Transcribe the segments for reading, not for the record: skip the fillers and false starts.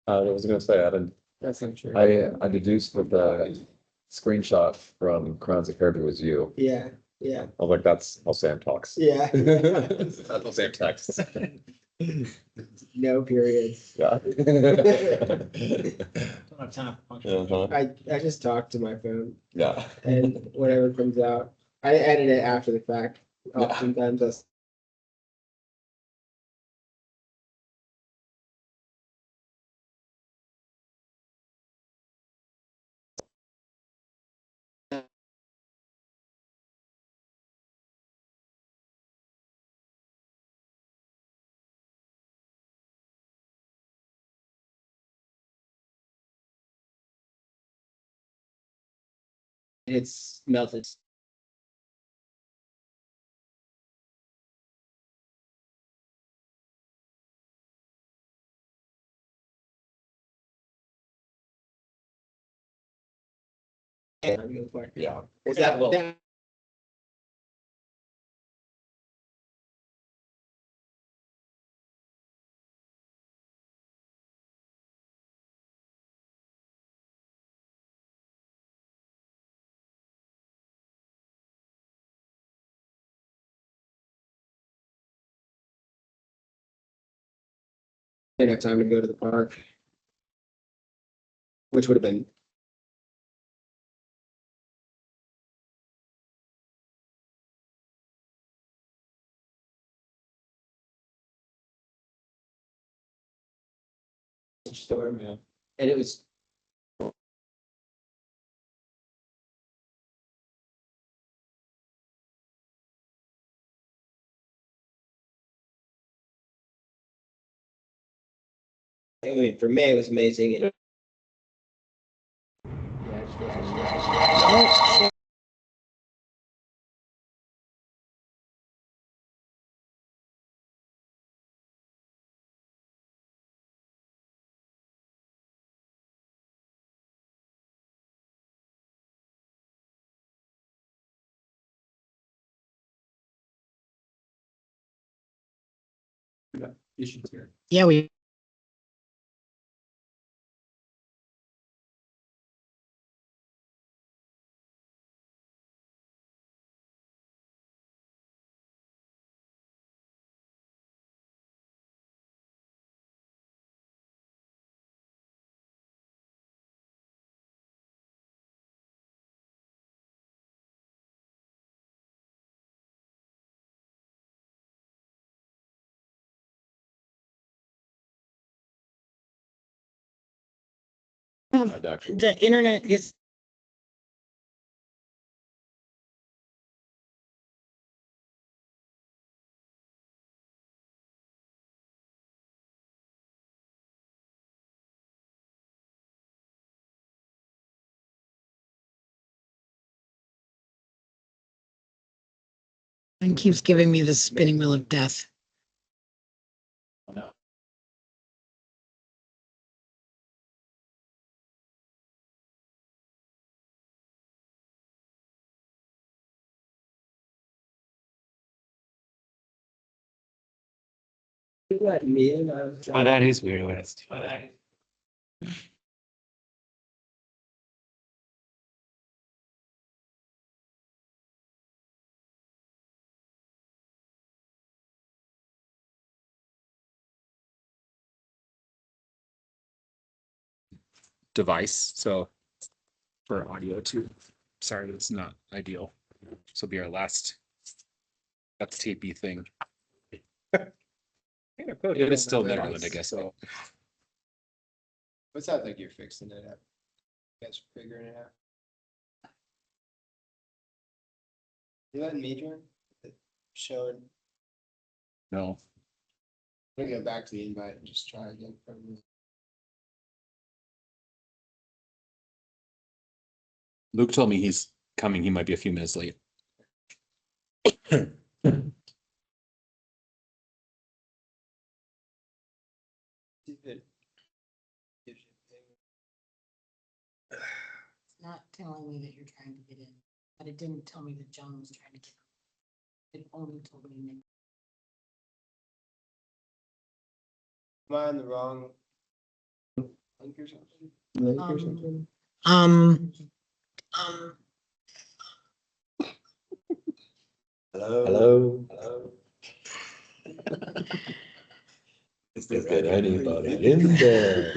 I was gonna say, I didn't, That's not true. I deduced that the screenshot from Crowns of Caribou was you. Yeah, yeah, I was like, that's how Sam talks. yeah. That's how Sam texts. No periods. Yeah. Don't have time for Yeah, punctuation. I just talk to my phone Yeah. and whatever comes out, I edit it after the fact. Yeah. Oftentimes that's. It's melted. Yeah. Is that Well- that? Didn't have time to go to the park. Which would have been. Storm, Yeah. and it was. I mean, for me, it was amazing. Yeah, Issues here. Yeah, we. The internet is. And keeps giving me the spinning wheel of death. No. You let me in, I was. Oh, that is weird. When it's device, so for audio too. Sorry, that's not ideal. This will be our last. That's tapey thing. It is still Netherlands, I guess. So What's that like you're fixing it up? Guys figuring it out. You letting me join? Showing, no. I'm gonna go back to the invite and just try again from the. Luke told me he's coming. He might be a few minutes late. It's not telling me that you're trying to get in, but it didn't tell me that John was trying to get in. It only told me Nick. Am I on the wrong? Link or something? Um, Hello? Is there anybody in there?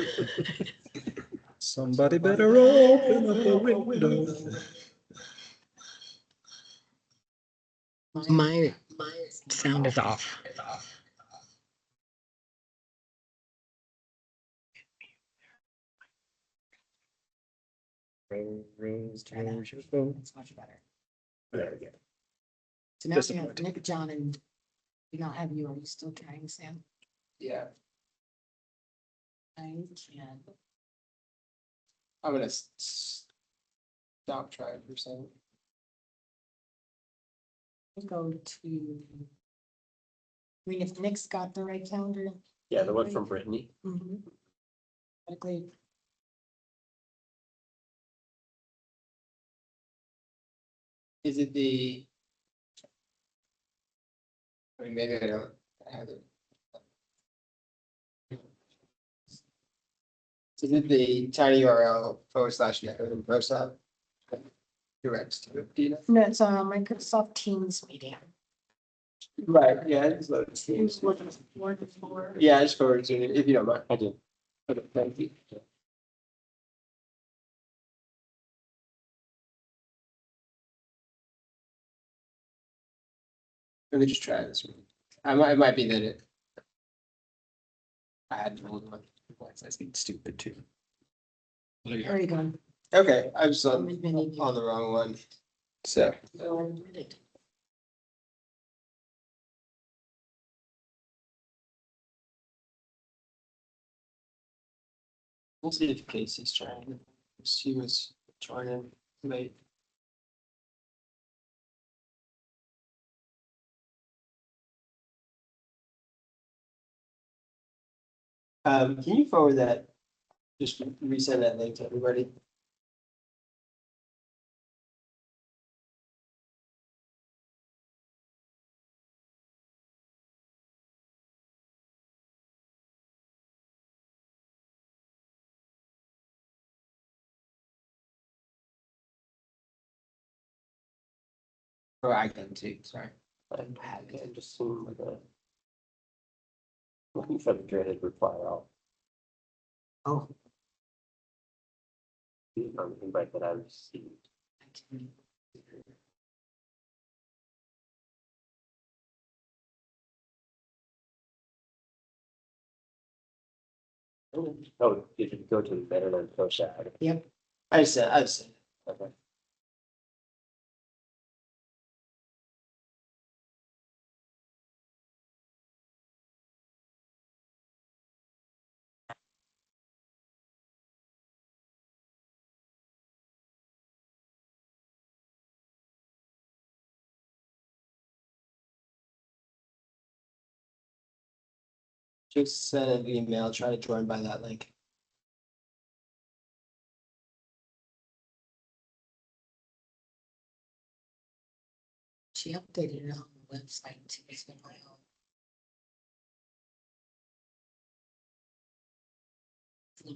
Somebody better open up the window. my sound is off. It's much better. There we go. So now we have Disappointing. Nick, John, and we not have you. Are you still trying, Sam? Yeah, I can. I'm gonna stop trying for a second. Go to. I mean, if Nick's got the right calendar. Yeah, the one from Brittany. Mhm. Likely. Is it the? I mean, maybe I don't have it. Is it the tiny URL /net/pro/sub? Direct to it, do you know? No, it's a Microsoft Teams meeting. Right, yeah, I just loaded Teams. Yeah, I just forwarded to you, if you don't mind. I do. Okay, thank you. Let me just try this one. It might be that it. I had an old one. That's being stupid too. There you go. Okay, I was on Mini- the wrong one. So, Oh, I did it. we'll see if Casey's trying. She was joining late. Can you forward that? Just resend that link to everybody. Or I can too, sorry. I just seeing like a. Looking for the dreaded reply all. Oh. The invite that I received. I can- Oh, did you go to better than Koshak? Yep. I've sent. Okay. Just send an email, try to join by that link. She updated it on the website too. It's been my own.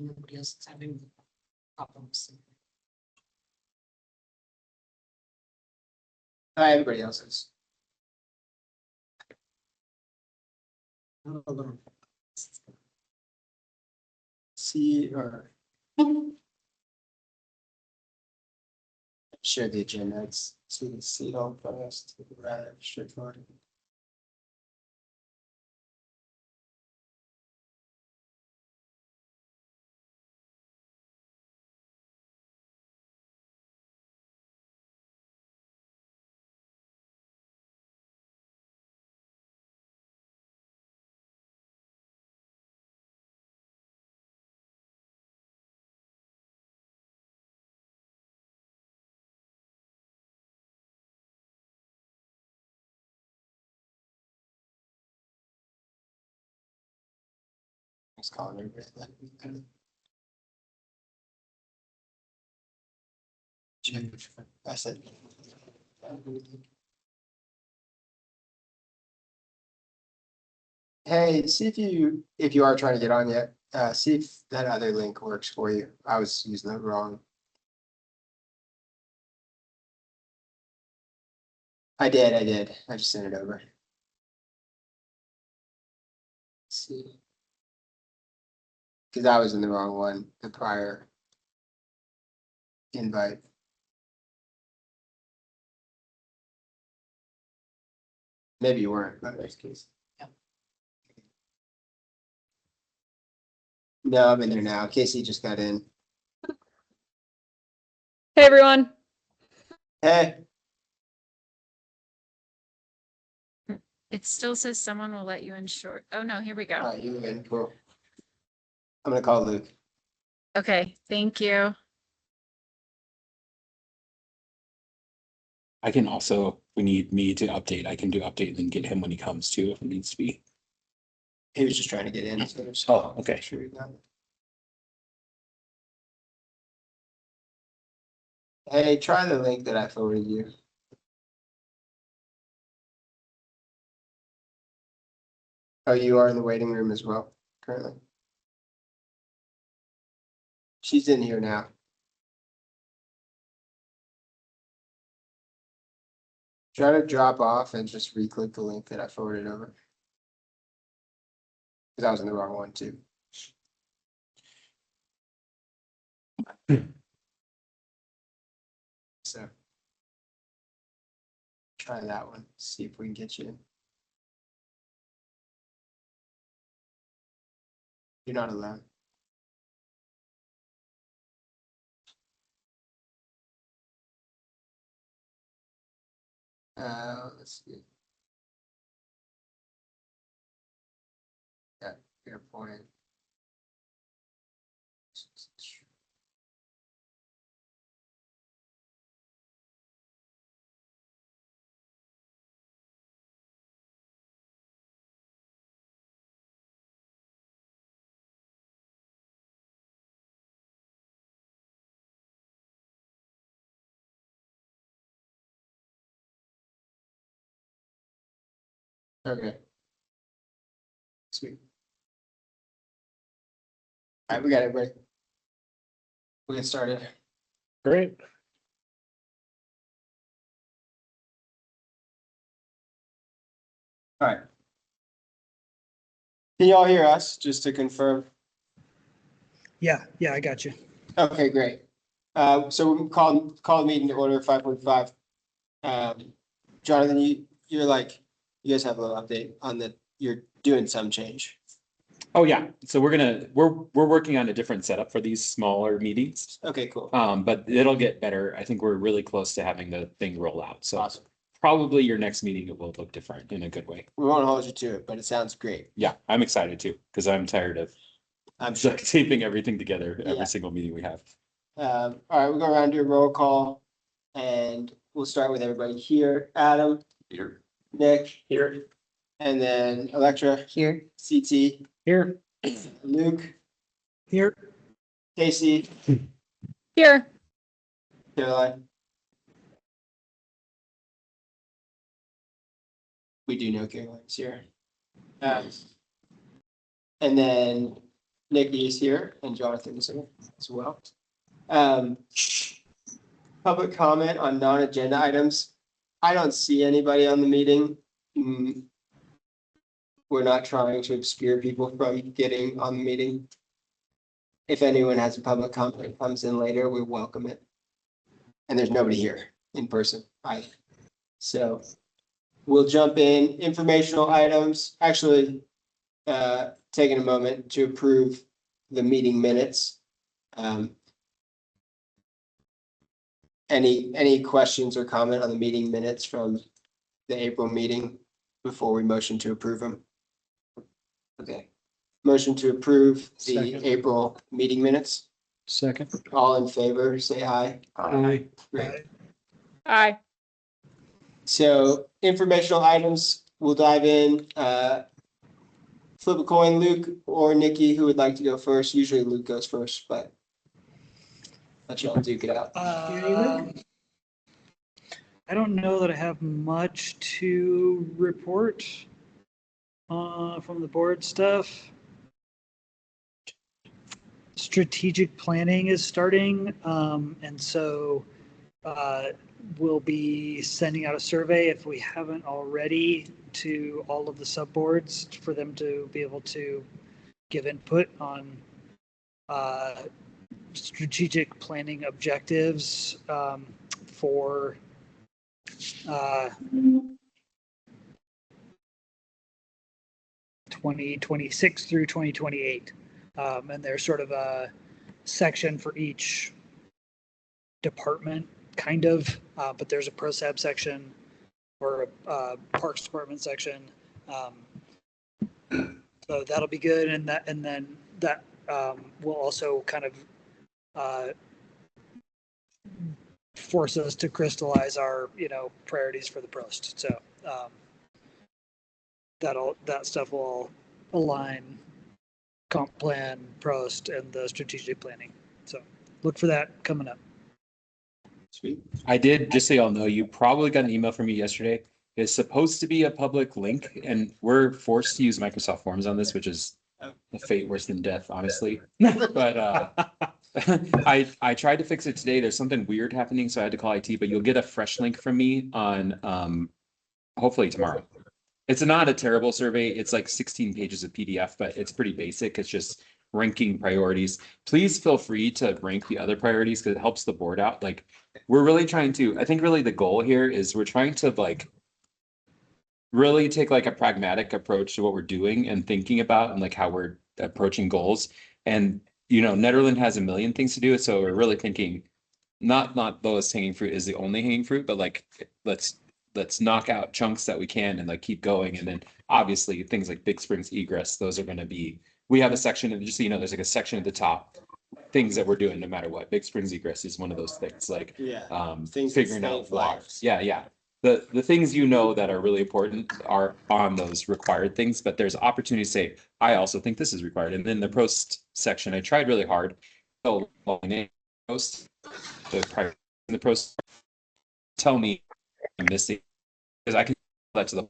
Nobody else is having problems. Everybody else is. See or. Share the agenda, it's, so you can see it all fast, rather straightforward. It's calling everybody. I said. Hey, see if you are trying to get on yet, See if that other link works for you. I was using it wrong. I did. I just sent it over. Let's see. Cause I was in the wrong one, the prior invite. Maybe you weren't, but in this case. Yep. No, I'm in there now. Casey just got in. Hey, everyone. Hey, It still says someone will let you in short. Oh, no, here we go. alright, you in, cool. I'm gonna call Luke. Okay, thank you. I can also, if we need me to update, I can do update and then get him when he comes too, if it needs to be. He was just trying to get in. So just- Oh, okay. Sure he got it. Hey, try the link that I forwarded you. Oh, you are in the waiting room as well, currently. She's in here now. Try to drop off and just re-click the link that I forwarded over. Cause I was in the wrong one too. So. Try that one, see if we can get you in. You're not alone. Let's see. Yeah, fair point. Okay. Sweet. All right, we got it, ready. We'll get started. Great. All right. Can you all hear us, just to confirm? Yeah, I got you. Okay, great. So we call the meeting to order 5:45. Jonathan, you're like, you guys have a little update on you're doing some change. Oh, yeah. So we're working on a different setup for these smaller meetings. Okay, cool. But it'll get better. I think we're really close to having the thing roll out. So Awesome. probably your next meeting it will look different in a good way. We won't hold you to it, but it sounds great. Yeah, I'm excited too, because I'm tired of I'm sure. duct taping everything together Yeah. every single meeting we have. All right, we'll go around, do a roll call, and we'll start with everybody here. Adam, Here. Nick, Here. and then Electra. Here. CT, Here. Luke, Here. Casey, Here. Caroline. We do know Caroline's here. And then Nikki is here and Jonathan is here as well. Public comment on non-agenda items. I don't see anybody on the meeting. We're not trying to obscure people from getting on the meeting. If anyone has a public comment that comes in later, we welcome it. And there's nobody here in person either. So we'll jump in informational items, actually taking a moment to approve the meeting minutes. Any questions or comment on the meeting minutes from the April meeting before we motion to approve them? Okay, motion to approve the Second. April meeting minutes. Second. All in favor, say aye. Aye. Great. Aye. So informational items, we'll dive in. Flip a coin, Luke or Nikki, who would like to go first? Usually Luke goes first, but let y'all duke it out. I don't know that I have much to report from the board stuff. strategic planning is starting. And so we'll be sending out a survey if we haven't already to all of the subboards for them to be able to give input on strategic planning objectives for 2026 through 2028. And there's sort of a section for each department, kind of, but there's a ProSab section or a Parks Department section. So that'll be good, and then that will also kind of force us to crystallize our priorities for the Prost. So that stuff will all align comp plan, Prost, and the strategic planning. So look for that coming up. Sweet. I did, just so y'all know, you probably got an email from me yesterday. It's supposed to be a public link, and we're forced to use Microsoft Forms on this, which is a fate worse than death, honestly. But I tried to fix it today. There's something weird happening, so I had to call IT, but you'll get a fresh link from me on hopefully tomorrow. It's not a terrible survey. It's like 16 pages of PDF, but it's pretty basic. It's just ranking priorities. Please feel free to rank the other priorities because it helps the board out. Like, we're really trying to, I think really the goal here is we're trying to like really take like a pragmatic approach to what we're doing and thinking about and like how we're approaching goals. And, Netherland has a million things to do. So we're really thinking not lowest hanging fruit is the only hanging fruit, but like, let's knock out chunks that we can and like keep going. And then obviously things like Big Springs egress, those are going to be, we have a section, and just so you know, there's like a section at the top, things that we're doing no matter what. Big Springs egress is one of those things, like Things that figuring out save water. lives. Yeah. The things that are really important are on those required things, but there's opportunity to say, I also think this is required. And then the Prost section, I tried really hard. So Prost, the Prost tell me I'm missing, because I can let to the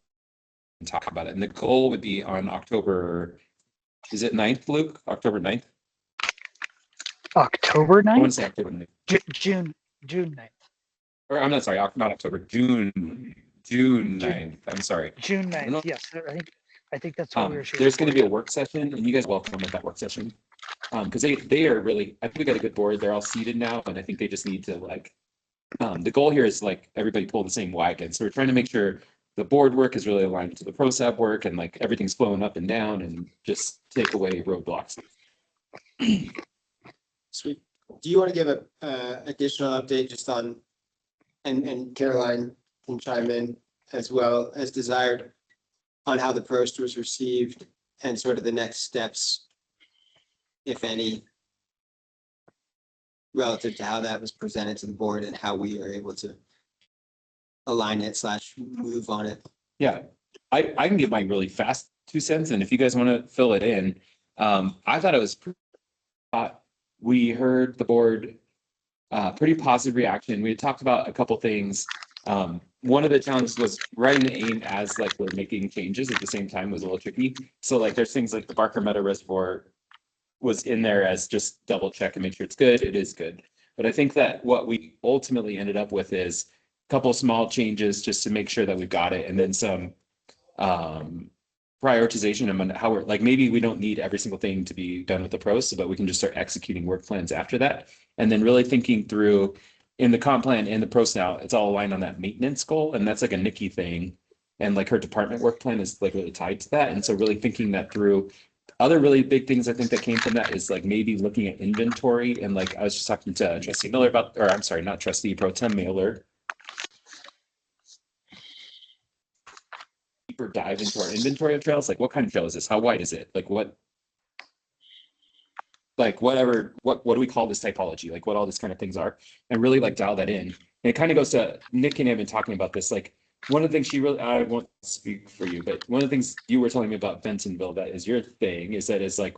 and talk about it. And the goal would be on October, is it 9th, Luke? October 9th? October I want 9th? to say October 9th. June 9th. Or I'm not sorry, not October, June 9th. I'm sorry. June No. 9th, yes. I think that's what we were shooting. There's going to be a work session, and you guys welcome at that work session. Because they are really, I think we got a good board. They're all seated now, and I think they just need to like, the goal here is like everybody pull the same wagon. So we're trying to make sure the board work is really aligned to the ProSab work, and like everything's flowing up and down, and just take away roadblocks. Sweet. Do you want to give a additional update just on, and Caroline can chime in as well as desired, on how the Prost was received and sort of the next steps, if any, relative to how that was presented to the board and how we are able to align it / move on it? Yeah, I can give my really fast 2 cents, and if you guys want to fill it in, I thought it was we heard the board pretty positive reaction. We had talked about a couple things. One of the challenges was writing the aim as like we're making changes at the same time was a little tricky. So like there's things like the Barker Meadow Reservoir was in there as just double check and make sure it's good. It is good. But I think that what we ultimately ended up with is a couple small changes just to make sure that we got it, and then some prioritization on how we're like, maybe we don't need every single thing to be done with the pros, but we can just start executing work plans after that. And then really thinking through in the comp plan and the pros now, it's all aligned on that maintenance goal. And that's like a Nikki thing. And like her department work plan is like really tied to that. And so really thinking that through. Other really big things I think that came from that is like maybe looking at inventory. And like I was just talking to Trustee Miller about, or I'm sorry, not Trustee, Pro Tem Miller. Deeper dive into our inventory of trails. Like what kind of trail is this? How wide is it? Like what? Like whatever, what do we call this typology? Like what all these kind of things are, and really like dial that in. And it kind of goes to Nick and I have been talking about this. Like one of the things she really, I won't speak for you, but one of the things you were telling me about Bentonville that is your thing is that it's like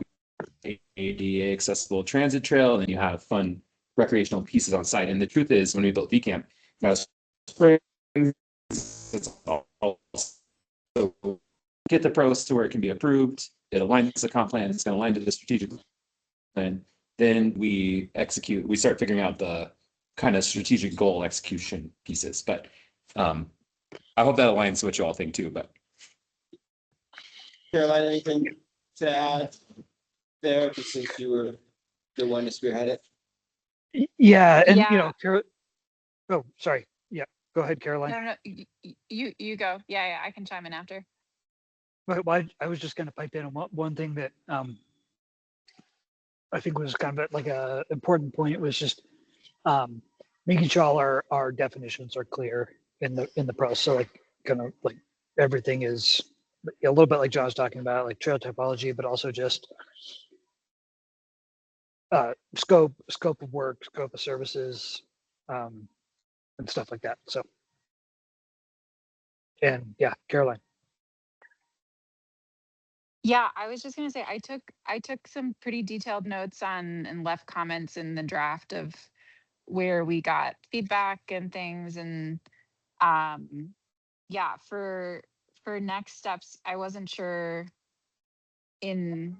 ADA accessible transit trail, and then you have fun recreational pieces on site. And the truth is, when we built VCamp, it's all so get the pros to where it can be approved. It aligns the comp plan. It's going to align to the strategic plan. then we start figuring out the kind of strategic goal execution pieces. But I hope that aligns with what you all think too, but Caroline, anything to add there, just since you were the one to spearhead it? Yeah, and you Yeah. know, oh, sorry. Yeah, go ahead, Caroline. No, you go. Yeah, I can chime in after. But I was just going to pipe in on one thing that I think was kind of like a important point was just making sure all our definitions are clear in the process. So like kind of like everything is a little bit like John was talking about, like trail typology, but also just scope of work, scope of services, and stuff like that. So, and yeah, Caroline. Yeah, I was just gonna say I took some pretty detailed notes on and left comments in the draft of where we got feedback and things, and yeah, for next steps, I wasn't sure in,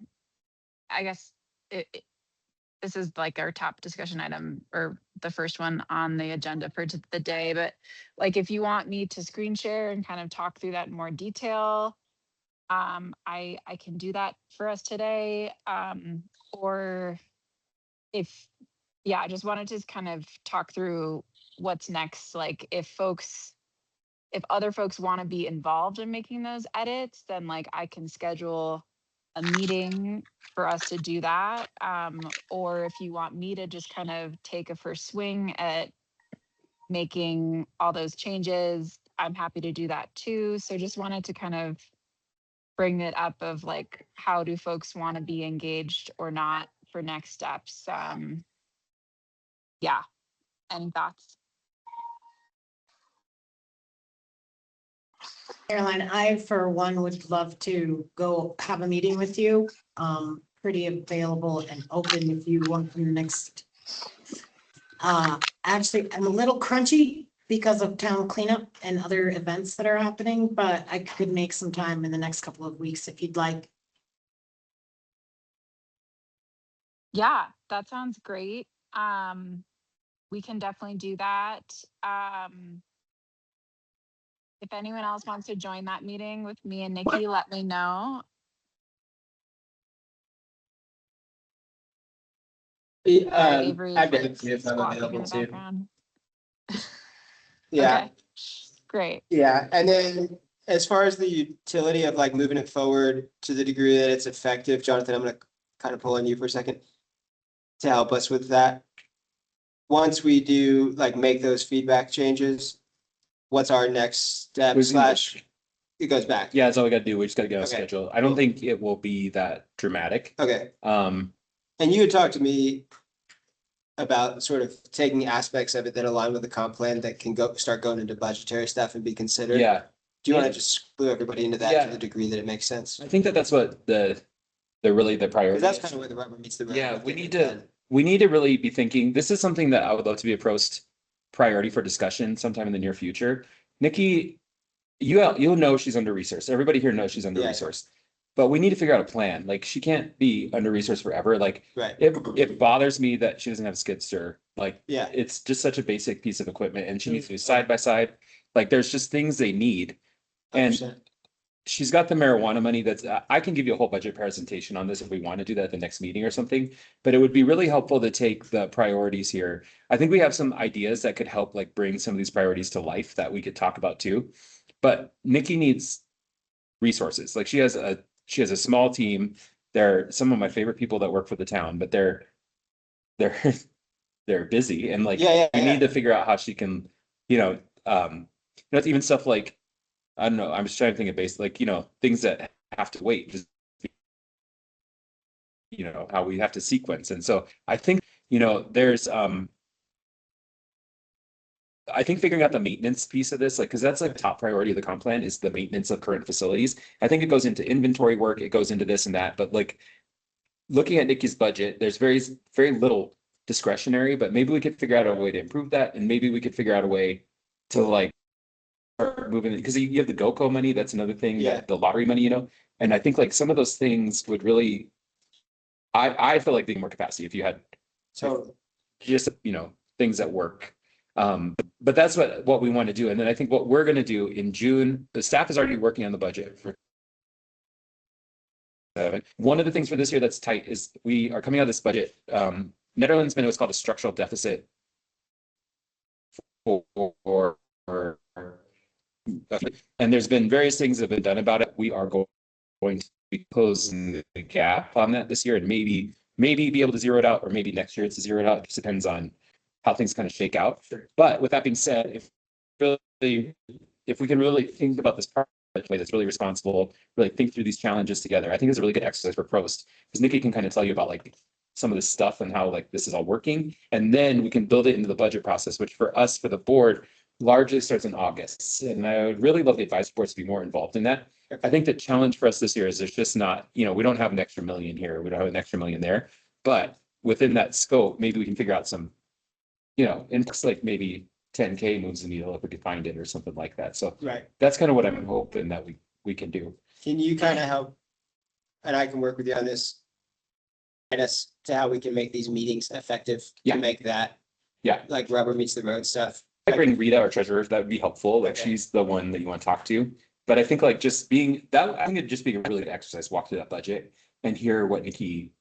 I guess this is like our top discussion item or the first one on the agenda for the day, but like if you want me to screen share and kind of talk through that in more detail, I can do that for us today. Or if, yeah, I just wanted to kind of talk through what's next. Like if other folks want to be involved in making those edits, then like I can schedule a meeting for us to do that. Or if you want me to just kind of take a first swing at making all those changes, I'm happy to do that too. So just wanted to kind of bring it up of like, how do folks want to be engaged or not for next steps? Yeah, any thoughts? Caroline, I, for one, would love to go have a meeting with you. Pretty available and open if you want from the next. Actually, I'm a little crunchy because of town cleanup and other events that are happening, but I could make some time in the next couple of weeks if you'd like. Yeah, that sounds great. We can definitely do that. If anyone else wants to join that meeting with me and Nikki, let me know. Sorry, Avery, I've for been if I'm squawking in available the too. background. Yeah, Okay, great. yeah, and then as far as the utility of like moving it forward to the degree that it's effective, Jonathan, I'm gonna kind of pull on you for a second to help us with that. Once we do like make those feedback changes, what's our next step Was slash, it goes back? yeah, that's all we gotta do. We just gotta get on Okay, schedule. I don't cool. think it will be that dramatic. Okay, Um, and you had talked to me about sort of taking aspects of it that align with the comp plan that can start going into budgetary stuff and be considered. yeah, Do you want to just clue everybody into that Yeah. to the degree that it makes sense? I think that's what the really the priority Because that's is. kind of where the rubber meets the road. Yeah, with we getting need it to, done. we need to really be thinking, this is something that I would love to be approached priority for discussion sometime in the near future. Nikki, you'll know she's under resourced. Everybody here knows she's under Yeah. resourced. But we need to figure out a plan. Like she can't be under resourced forever. Like Right, it bothers me that she doesn't have a skid steer. Like yeah. it's just such a basic piece of equipment and she needs to be side by side. Like there's just things they need. And 100%. she's got the marijuana money that's, I can give you a whole budget presentation on this if we want to do that at the next meeting or something. But it would be really helpful to take the priorities here. I think we have some ideas that could help like bring some of these priorities to life that we could talk about too. But Nikki needs resources. Like she has a small team. They're some of my favorite people that work for the town, but they're they're busy and like Yeah, we yeah. need to figure out how she can, even stuff like, I don't know, I'm just trying to think of base, like, things that have to wait, just, how we have to sequence. And so I think, there's, I think figuring out the maintenance piece of this, like, because that's like top priority of the comp plan is the maintenance of current facilities. I think it goes into inventory work, it goes into this and that, but like looking at Nikki's budget, there's very, very little discretionary, but maybe we could figure out a way to improve that. And maybe we could figure out a way to like start moving it, because you have the GoCo money, that's another thing, Yeah. the lottery money, and I think like some of those things would really, I feel like being more capacity if you had So, just, things that work. But that's what we want to do. And then I think what we're going to do in June, the staff is already working on the budget for. One of the things for this year that's tight is we are coming out of this budget. Netherlands been what's called a structural deficit. Or and there's been various things that have been done about it. We are going to be closing the gap on that this year and maybe be able to zero it out, or maybe next year it's to zero it out. It just depends on how things kind of shake out. But with that being said, if we can really think about this part in a way that's really responsible, really think through these challenges together, I think it's a really good exercise for Prost, because Nikki can kind of tell you about like some of this stuff and how like this is all working, and then we can build it into the budget process, which for us, for the board, largely starts in August. And I would really love the advisory boards to be more involved in that. I think the challenge for us this year is there's just not, we don't have an extra million here, we don't have an extra million there, but within that scope, maybe we can figure out some, and it's like maybe 10K moves the needle if we could find it or something like that. So right, that's kind of what I'm hoping that we can do. can you kind of help? And I can work with you on this. And us to how we can make these meetings effective, Yeah. to make that. Yeah. Like rubber meets the road stuff. I bring Rita, our treasurer, that would be helpful. Like Okay. she's the one that you want to talk to. But I think like just being that, I think it'd just be a really good exercise, walk through that budget and hear what Nikki,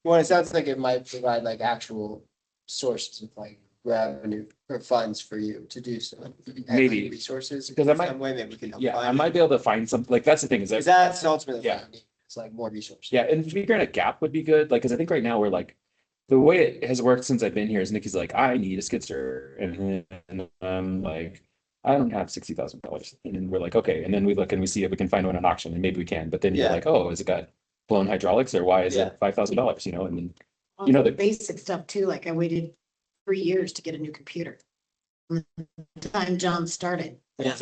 Well, it sounds like it might provide like actual sources of like revenue or funds for you to do so. Maybe. Resources. Because I might- Some way maybe we can help. yeah, I find might it. be able to find something, like that's the thing is that. Cause that's ultimately. Yeah. what we need. It's like more resources. Yeah, and figuring a gap would be good, like, cause I think right now we're like, the way it has worked since I've been here is Nikki's like, I need a skid steer, and I'm like, I don't have $60,000, and then we're like, okay, and then we look and we see if we can find one on auction, and maybe we can, but then you're Yeah. like, oh, has it got blown hydraulics, or why is Yeah. it $5,000, and then, On You know, the the- basic stuff too, like I waited 3 years to get a new computer. From the time John started. Yeah.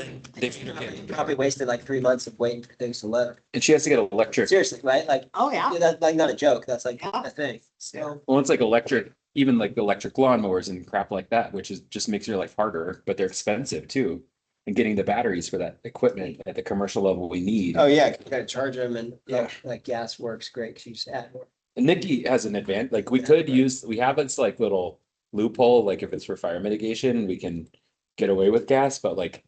Probably wasted like 3 months of waiting for things to load. and she has to get electric, Seriously, right? Like, Oh, yeah. that's like not a joke. That's like Yeah. a thing. So. well, it's like electric, even like electric lawnmowers and crap like that, which is just makes your life harder, but they're expensive too. And getting the batteries for that equipment at the commercial level we need. Oh, yeah, you gotta charge them and yeah, like gas works great, cause you just add more. And Nikki has an advantage, like we could use, we have this like little loophole, like if it's for fire mitigation, we can get away with gas, but like.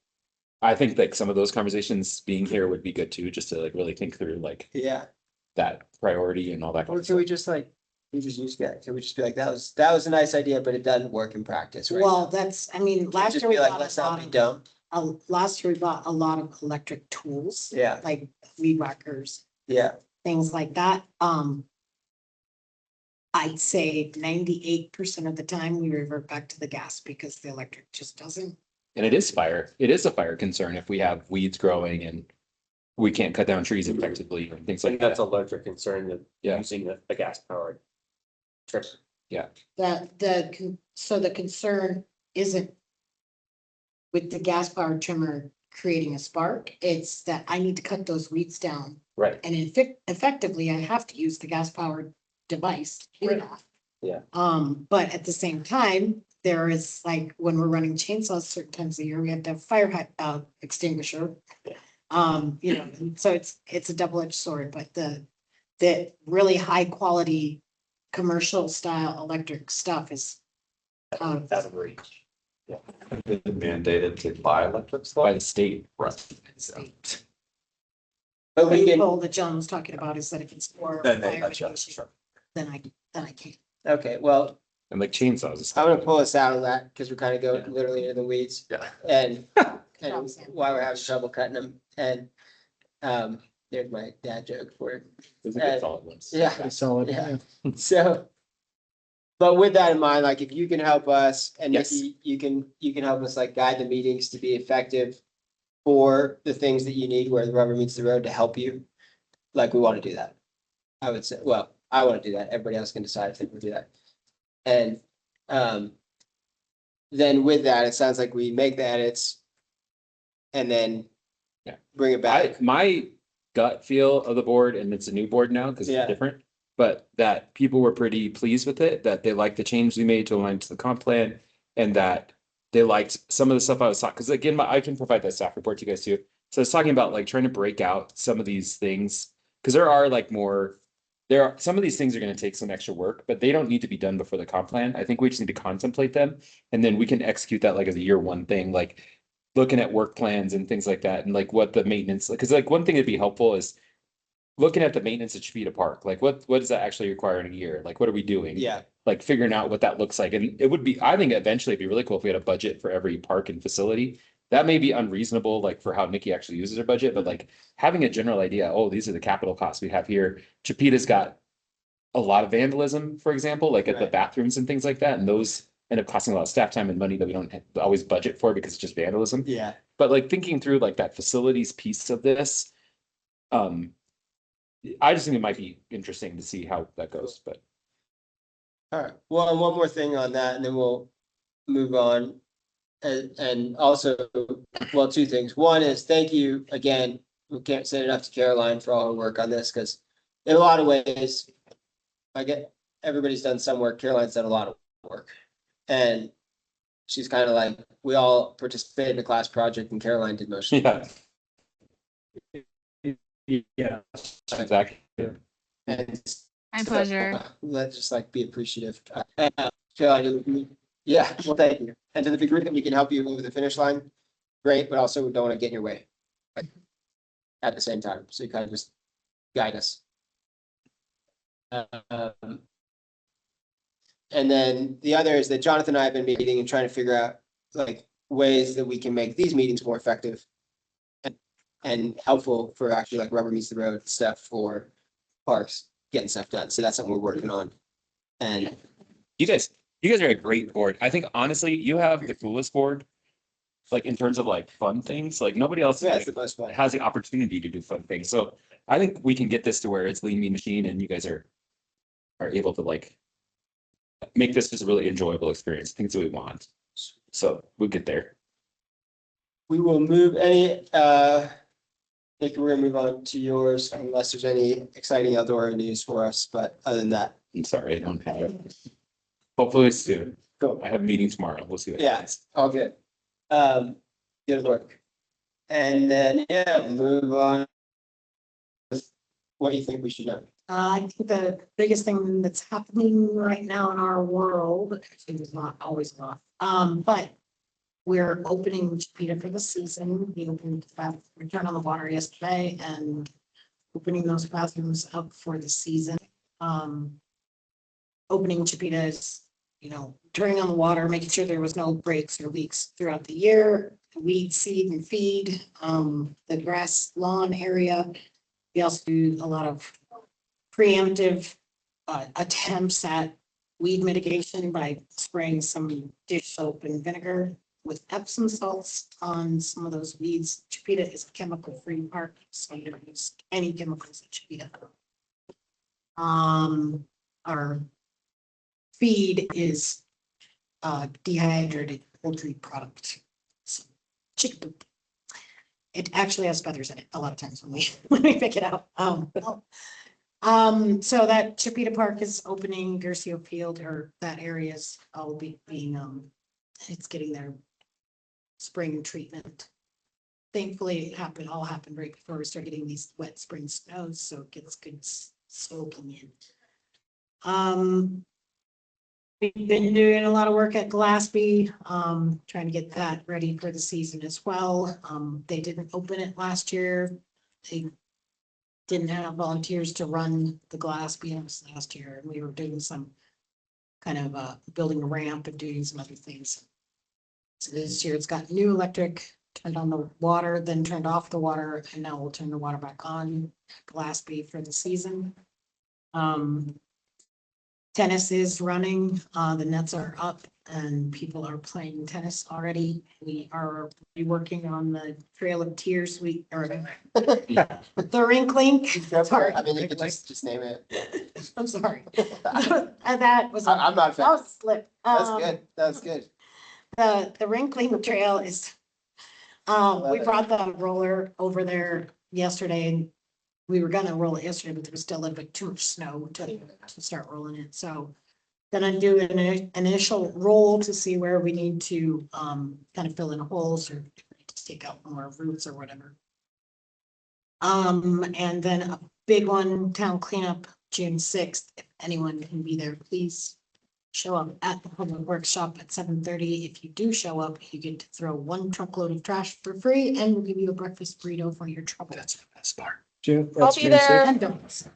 I think like some of those conversations being here would be good too, just to like really think through like Yeah, that priority and all that. or can we just like, we just use gas, can we just be like, that was a nice idea, but it doesn't work in practice, right? Well, that's, I mean, last Just year we be like, bought let's a not lot be of, dumb. last year we bought a lot of electric tools. Yeah, Like weed whackers, yeah, things like that. I'd say 98% of the time we revert back to the gas because the electric just doesn't. And it is a fire concern if we have weeds growing and we can't cut down trees effectively and things I like think that's that. a larger concern than Yeah. using a gas powered. Trip. So the concern isn't with the gas powered trimmer creating a spark, it's that I need to cut those weeds down. Right. And effectively, I have to use the gas powered device to do that. Yeah. But at the same time, there is like, when we're running chainsaws certain times a year, we have to have fire extinguisher. So it's a double-edged sword, but the really high quality commercial style electric stuff is Out of reach. Mandated to buy electric By stuff. the state. Right. but we the can, goal that John was talking about is that if it's for Then they fire adjust, mitigation, sure. then I can't. okay, well, And like chainsaws. I'm gonna pull us out of that, cause we're kind of going literally into the weeds. Yeah. And, and job, Sam. why we're having trouble cutting them, and, there's my dad joke for it. It was a good solid ones. Yeah. Solid. Yeah. So. But with that in mind, like if you can help us and Yes. Nikki, you can help us like guide the meetings to be effective. For the things that you need where the rubber meets the road to help you. Like we want to do that. I would say, well, I want to do that. Everybody else can decide if they want to do that. And then with that, it sounds like we make the edits. And then. Yeah. Bring it back. My gut feel of the board, and it's a new board now because Yeah. it's different, but that people were pretty pleased with it, that they liked the change we made to align to the comp plan, and that they liked some of the stuff I was talking, because again, I can provide that staff report to you guys too. So I was talking about like trying to break out some of these things, because there are like more there are, some of these things are gonna take some extra work, but they don't need to be done before the comp plan. I think we just need to contemplate them. And then we can execute that like as a year one thing, like looking at work plans and things like that and like what the maintenance, because like one thing that'd be helpful is looking at the maintenance at Chipeta Park, like what does that actually require in a year? Like, what are we doing? Yeah, Like figuring out what that looks like. And it would be, I think eventually it'd be really cool if we had a budget for every park and facility. That may be unreasonable, like for how Nikki actually uses her budget, but like having a general idea, oh, these are the capital costs we have here. Chipeta's got a lot of vandalism, for example, like at the Right. bathrooms and things like that. And those end up costing a lot of staff time and money that we don't always budget for because it's just vandalism. yeah. But like thinking through like that facilities piece of this, I just think it might be interesting to see how that goes, but. All right, well, and one more thing on that, and then we'll move on. And also, well, two things. One is thank you again. We can't say enough to Caroline for all her work on this, because in a lot of ways, I get, everybody's done some work. Caroline's done a lot of work. And she's kind of like, we all participated in a class project and Caroline did most of it. Yeah, exactly. And My pleasure. let's just like be appreciative. Caroline, yeah, well, thank you. And to the degree that we can help you over the finish line, great, but also we don't want to get in your way. At the same time, so you kind of just guide us. And then the other is that Jonathan and I have been meeting and trying to figure out like ways that we can make these meetings more effective. And helpful for actually like rubber meets the road stuff for parks, getting stuff done. So that's something we're working on. And You guys are a great board. I think honestly, you have the coolest board. Like in terms of like fun things, like nobody else yeah, that's the most fun. has the opportunity to do fun things. So I think we can get this to where it's lean mean machine and you guys are able to like make this just a really enjoyable experience, things that we want. So we'll get there. We will move any, Nick, we're gonna move on to yours unless there's any exciting outdoor news for us, but other than that, I'm sorry, I don't have it. Hopefully soon. cool. I have a meeting tomorrow. We'll see. What Yeah, happens. all good. Good work. And then, yeah, move on. What do you think we should know? I think the biggest thing that's happening right now in our world, actually it's not always not, but we're opening Chipeta for the season. We opened the return on the water yesterday and opening those bathrooms up for the season. Opening Chipeta is, turning on the water, making sure there was no breaks or leaks throughout the year, weed, seed and feed, the grass lawn area. We also do a lot of preemptive attempts at weed mitigation by spraying some dish soap and vinegar with Epsom salts on some of those weeds. Chipeta is a chemical-free park, so you don't use any chemicals at Chipeta. Our feed is dehydrated poultry product. So, chicken poop. It actually has feathers in it a lot of times when we pick it out. So that Chipeta Park is opening, Garcia Field, or that area is all being it's getting their spring treatment. Thankfully, it all happened right before we start getting these wet spring snows, so it gets good soaking in. We've been doing a lot of work at Glassby, trying to get that ready for the season as well. They didn't open it last year. They didn't have volunteers to run the Glassby last year, and we were doing some kind of building a ramp and doing some other things. So this year it's got new electric, turned on the water, then turned off the water, and now we'll turn the water back on Glassby for the season. Tennis is running, the nets are up and people are playing tennis already. We are working on the Trail of Tears or the rink link. Sorry. I mean, you could just name it. I'm sorry. That was. I'm not a fan. That was a slip. That's good. That's good. The rink link trail is, we brought the roller over there yesterday and we were gonna roll it yesterday, but there was still a little bit too much snow to start rolling it. So then I do an initial roll to see where we need to kind of fill in holes or to take out more roots or whatever. And then a big one, town cleanup June sixth. If anyone can be there, please show up at the public workshop at 7:30. If you do show up, you get to throw 1 truckload of trash for free and we'll give you a breakfast burrito for your trouble. That's the best part. June, I'll that's be June there. 6th. And donuts.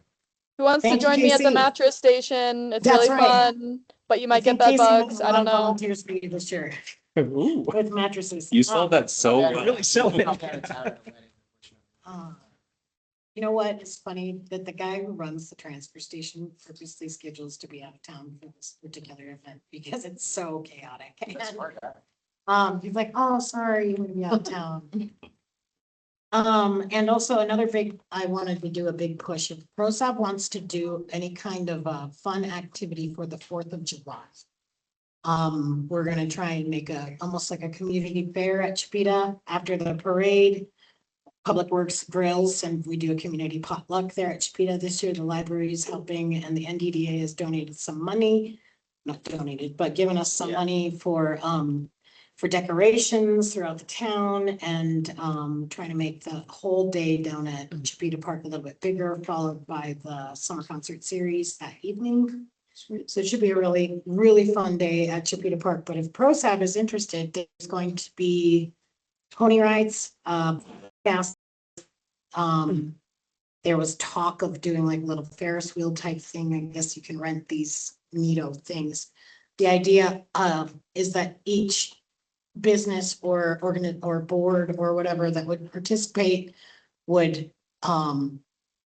Who wants to Thank you, join me at the Casey. mattress station? It's That's really right. fun, but you might I get think bed Casey has bugs. a I lot don't of know. Volunteers for you this year Ooh, with mattresses. you sold that so Yeah, well. Really selling. You know what? It's funny that the guy who runs the transfer station purposely schedules to be out of town for this particular event because it's so chaotic. He's like, oh, sorry, I'm gonna be out of town. And also another big, I wanted to do a big push. If ProSab wants to do any kind of fun activity for the 4th of July. We're gonna try and make almost like a community fair at Chipeta after the parade. Public Works grills, and we do a community potluck there at Chipeta this year. The library is helping and the NDDA has donated some money. Not donated, but given us some Yeah. money for decorations throughout the town and trying to make the whole day down at Chipeta Park a little bit bigger, followed by the summer concert series that evening. So it should be a really, really fun day at Chipeta Park, but if ProSab is interested, there's going to be pony rides, gas. There was talk of doing like a little Ferris wheel type thing. I guess you can rent these neato things. The idea is that each business or board or whatever that would participate would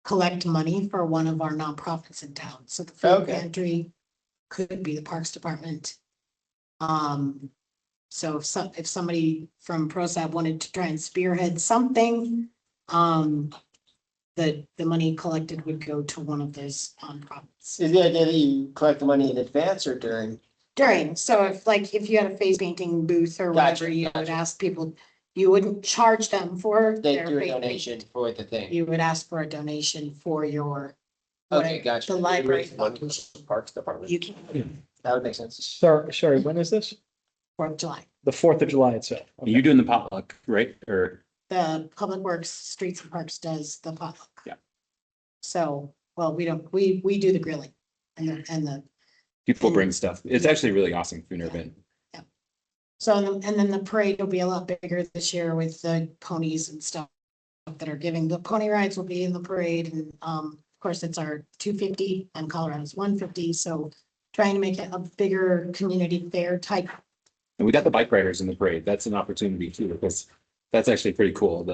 collect money for one of our nonprofits in town. So the food Okay. pantry could be the Parks Department. So if somebody from ProSab wanted to try and spearhead something, the money collected would go to one of those nonprofits. Is the idea that you collect the money in advance or during? So if you had a face painting booth or Gotcha, whatever, you would gotcha. ask people, you wouldn't charge them for They their do a face donation paint. for the thing. You would ask for a donation for your. Okay, whatever, gotcha. The library. Parks Department. You can, That would make sense. Sorry, when is this? 4th of July. The 4th of July itself. You're doing the potluck, right? Or The Public Works Streets and Parks does the potluck. Yeah. So, well, we do the grilling and the, people bring stuff. It's actually really awesome if you've never been. so, and then the parade will be a lot bigger this year with the ponies and stuff that are giving, the pony rides will be in the parade and, of course, it's our 250 and Colorado's 150, so trying to make it a bigger community fair type. And we got the bike riders in the parade. That's an opportunity too, because that's actually pretty cool.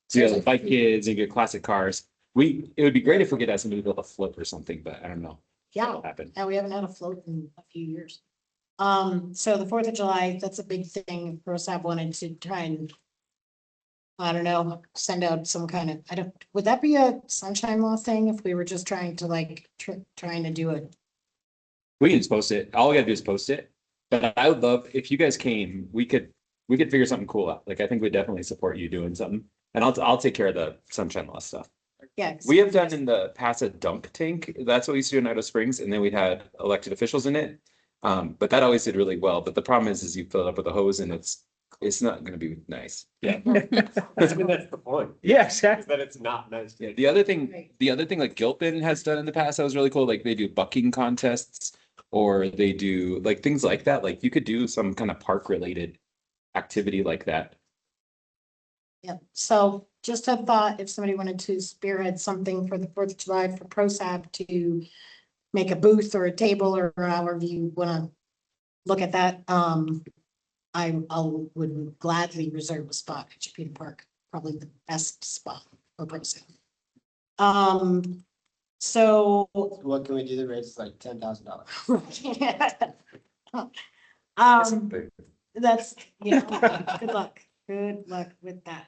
So you have the bike kids and you get classic cars. It would be great if we could have somebody build a flip or something, but I don't know. Yeah, That'll happen. and we haven't had a float in a few years. So the 4th of July, that's a big thing. ProSab wanted to try and, I don't know, send out some kind of, would that be a sunshine law thing if we were just trying to like, trying to do it? We can just post it. All we gotta do is post it. But I would love, if you guys came, we could figure something cool out. Like, I think we'd definitely support you doing something. And I'll take care of the sunshine law stuff. Yeah. We have done in the past a dunk tank. That's what we used to do in Idaho Springs, and then we had elected officials in it. But that always did really well. But the problem is you fill it up with a hose and it's not gonna be nice. Yeah. I mean, that's the point. Yeah, Is exactly. that it's not nice. Yeah, the other thing Right. like Gilpin has done in the past that was really cool, like they do bucking contests or they do like things like that. Like you could do some kind of park related activity like that. Yeah, so just a thought, if somebody wanted to spearhead something for the 4th of July for ProSab to make a booth or a table or however you wanna look at that, would gladly reserve a spot at Chipeta Park, probably the best spot for ProSab. So. What can we do to raise like $10,000? That's, good luck with that.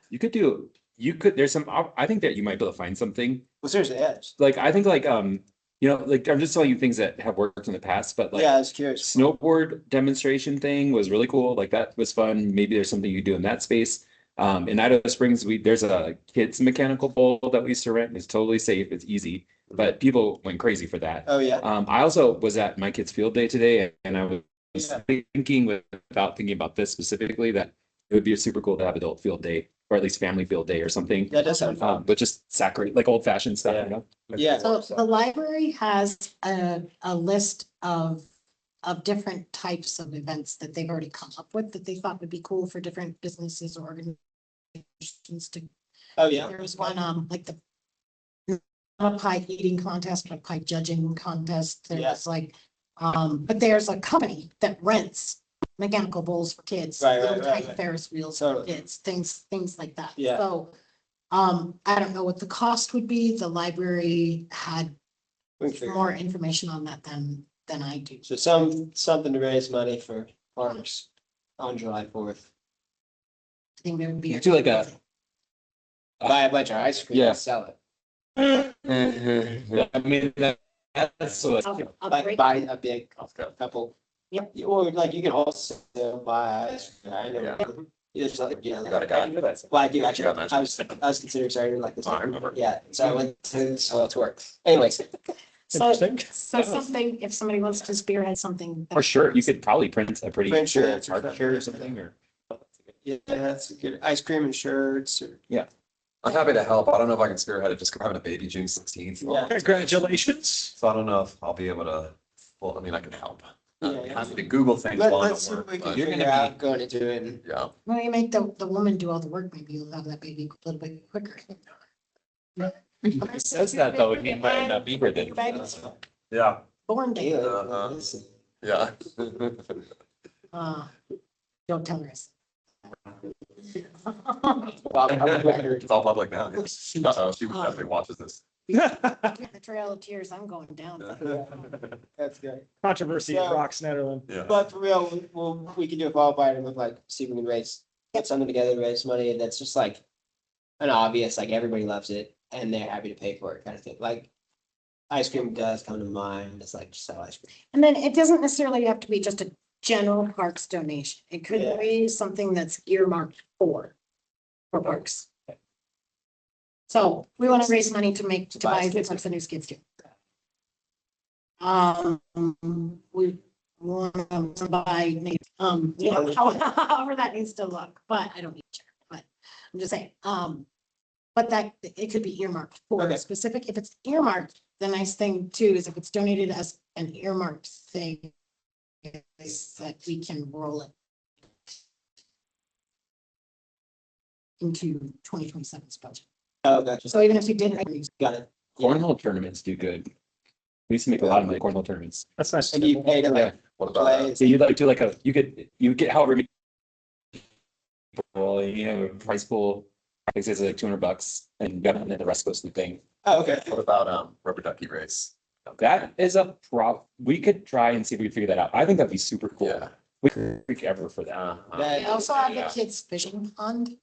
I think that you might be able to find something. Well, seriously, yeah. Like, I think like, like I'm just telling you things that have worked in the past, but like Yeah, I was curious. snowboard demonstration thing was really cool. Like that was fun. Maybe there's something you do in that space. In Idaho Springs, there's a kids mechanical bowl that we used to rent. It's totally safe. It's easy, but people went crazy for that. Oh, yeah. I also was at my kids' field day today and I was Yeah. thinking without thinking about this specifically, that it would be super cool to have adult field day or at least family field day or something. That does sound fun. But just saccharine, like old fashioned stuff, Yeah. you know? Yeah. So the library has a list of different types of events that they've already come up with that they thought would be cool for different businesses or organizations to. Oh, yeah. There was one, like the not a pie eating contest, but pie judging contest. There Yeah. was like, but there's a company that rents mechanical bowls for kids. Right, little right, right, tiny right. Ferris wheels for Totally. kids, things like that. Yeah. So, I don't know what the cost would be. The library had We can figure it more out. information on that than I do. So something to raise money for farmers on July 4th. I think there would be. You do like a- Buy a bunch of ice cream Yeah. and sell it. I mean, that's so. A Like break- buy a big couple. Yep. Or like you can also buy ice cream. I know. It's like, yeah. Got a guy. Well, I do actually. Got nice. I was considering starting like this. Oh, I remember. Yeah, so I went to, so it's work. Anyways, So something, if somebody wants to spearhead something. Or sure, you could probably print a pretty. Print shirts or hard shirt or something, or. yeah, that's a good ice cream and shirts or. I'm happy to help. I don't know if I can spearhead it just 'cause I'm having a baby June 16th. Yeah. Congratulations. So I don't know if I'll be able to, well, I mean, I can help. Yeah, yeah. Happy to Google things while I'm Let's see at what work, we can but You're gonna figure out be- going into it and. yeah. Well, you make the woman do all the work, maybe you'll have that baby a little bit quicker. It says that though, he might not be here then. Yeah. Born day, Uh-huh. Yeah. don't tell her. It's all public now. Uh-oh, she definitely watches this. The Trail of Tears, I'm going down. That's good. Controversy So- of Rock Snetterland. Yeah. But for real, we can do a follow-up item of like, see if we can put something together to raise money that's just like an obvious, like everybody loves it and they're happy to pay for it kind of thing. Like ice cream does come to mind. It's like just sell ice cream. And then it doesn't necessarily have to be just a general parks donation. It could Yeah. be something that's earmarked for parks. So we want to raise money to buy skid the new skid steer. We want to buy, you know, however that needs to look, but I don't need to, but I'm just saying, but that, it could be earmarked for Okay. a specific, if it's earmarked, the nice thing too is if it's donated as an earmarked thing, is that we can roll it into 2027's budget. Oh, gotcha. So even if you didn't, Got it. Cornhole tournaments do good. We used to make a lot of money at cornhole tournaments. That's nice. And you pay to Yeah. like What about play. that? So you like do like you get however many. Well, you have a price pool, I think it's like $200 and then the rest goes to the thing. Oh, okay. What about rubber ducky race? That is a we could try and see if we can figure that out. I think that'd be super cool. Yeah. We could freak ever for that. That- we also have the Yeah. kids fishing pond.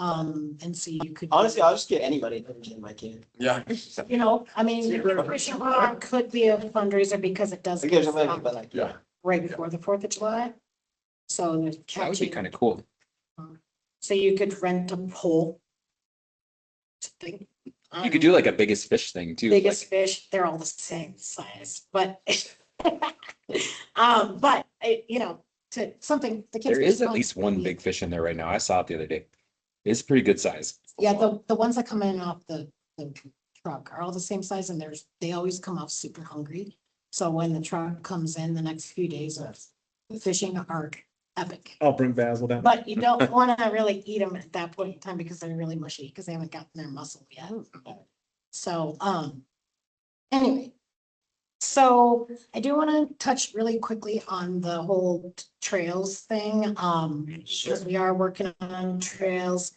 And see, you could. Honestly, I'll just get any money to gym I can. Yeah. You know, I mean, the fishing pond could be a fundraiser because it does. It gives a living, but like, Yeah. Right before the 4th of July. So there's That would be catching, kind of cool. so you could rent a pole. Thing. You could do like a biggest fish thing too. Biggest like- fish, they're all the same size, but. You know, to something, the kids. There is fish at least pond one could be- big fish in there right now. I saw it the other day. It's pretty good size. Yeah, the ones that come in off the truck are all the same size and they always come off super hungry. So when the truck comes in the next few days of fishing are epic. I'll bring Basil down. But you don't want to really eat them at that point in time because they're really mushy because they haven't gotten their muscle yet. So, anyway. So I do want to touch really quickly on the whole trails thing, because we are working on trails.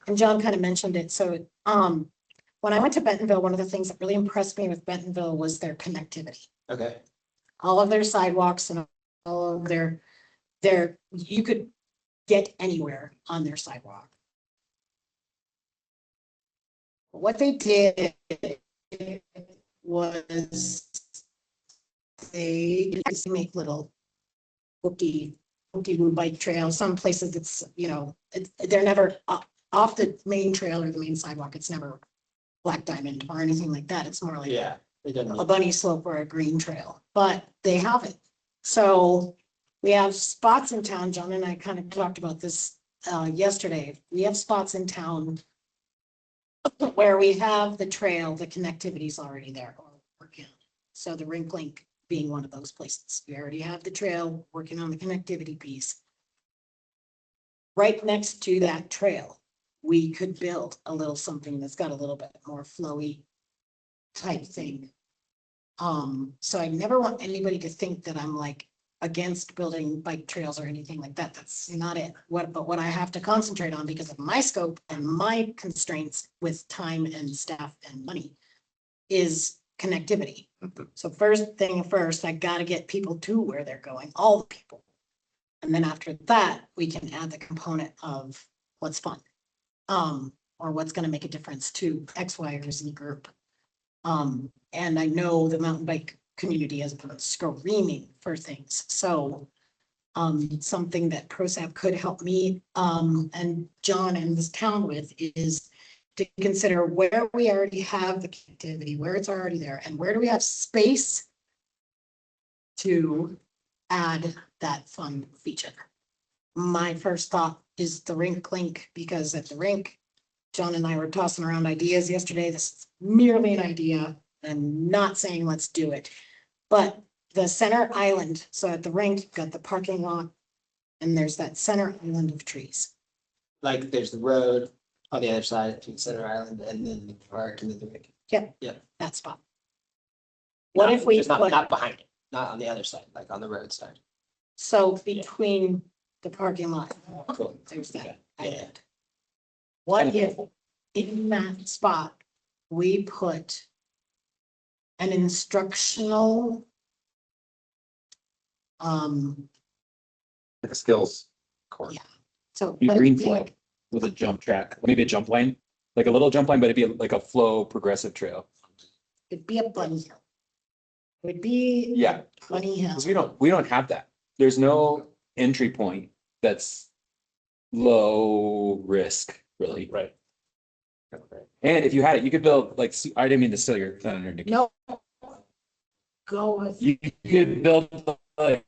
And John kind of mentioned it. So, when I went to Bentonville, one of the things that really impressed me with Bentonville was their connectivity. okay. All of their sidewalks and all of their, you could get anywhere on their sidewalk. What they did was they make little whoopty bike trails. Some places it's, you know, they're never off the main trail or the main sidewalk. It's never Black Diamond or anything like that. It's more like Yeah. It doesn't. a bunny slope or a green trail, but they have it. So we have spots in town, John and I kind of talked about this yesterday, we have spots in town where we have the trail, the connectivity's already there or working. So the Rink Link being one of those places. We already have the trail working on the connectivity piece. Right next to that trail, we could build a little something that's got a little bit more flowy type thing. So I never want anybody to think that I'm like against building bike trails or anything like that. That's not it. But what I have to concentrate on because of my scope and my constraints with time and staff and money is connectivity. So first thing first, I gotta get people to where they're going, all the people. And then after that, we can add the component of what's fun. Or what's gonna make a difference to X, Y, or Z group. And I know the mountain bike community has been screaming for things, so. Something that ProSap could help me, and John and this town with is to consider where we already have the connectivity, where it's already there, and where do we have space to add that fun feature. My first thought is the Rink Link, because at the rink, John and I were tossing around ideas yesterday. This is merely an idea and not saying let's do it. But the center island, so at the rink, you've got the parking lot and there's that center island of trees. Like there's the road on the other side to Center Island and then the park and then the rink. That spot. What if we Just not, put, not behind it, not on the other side, like on the road side. so between the parking lot, Cool. there's that Yeah. island. What if in that spot, we put an instructional The skills course. Yeah. so. Be but green it'd be flow like- with a jump track, maybe a jump line, like a little jump line, but it'd be like a flow progressive trail. It'd be a bunny hill. It would be. Yeah. a Bunny hill. Because we don't have that. There's no entry point that's low risk, really. Right. And if you had it, you could build like, I didn't mean to steal your thunder, Nikki. No. Go with. You could build like,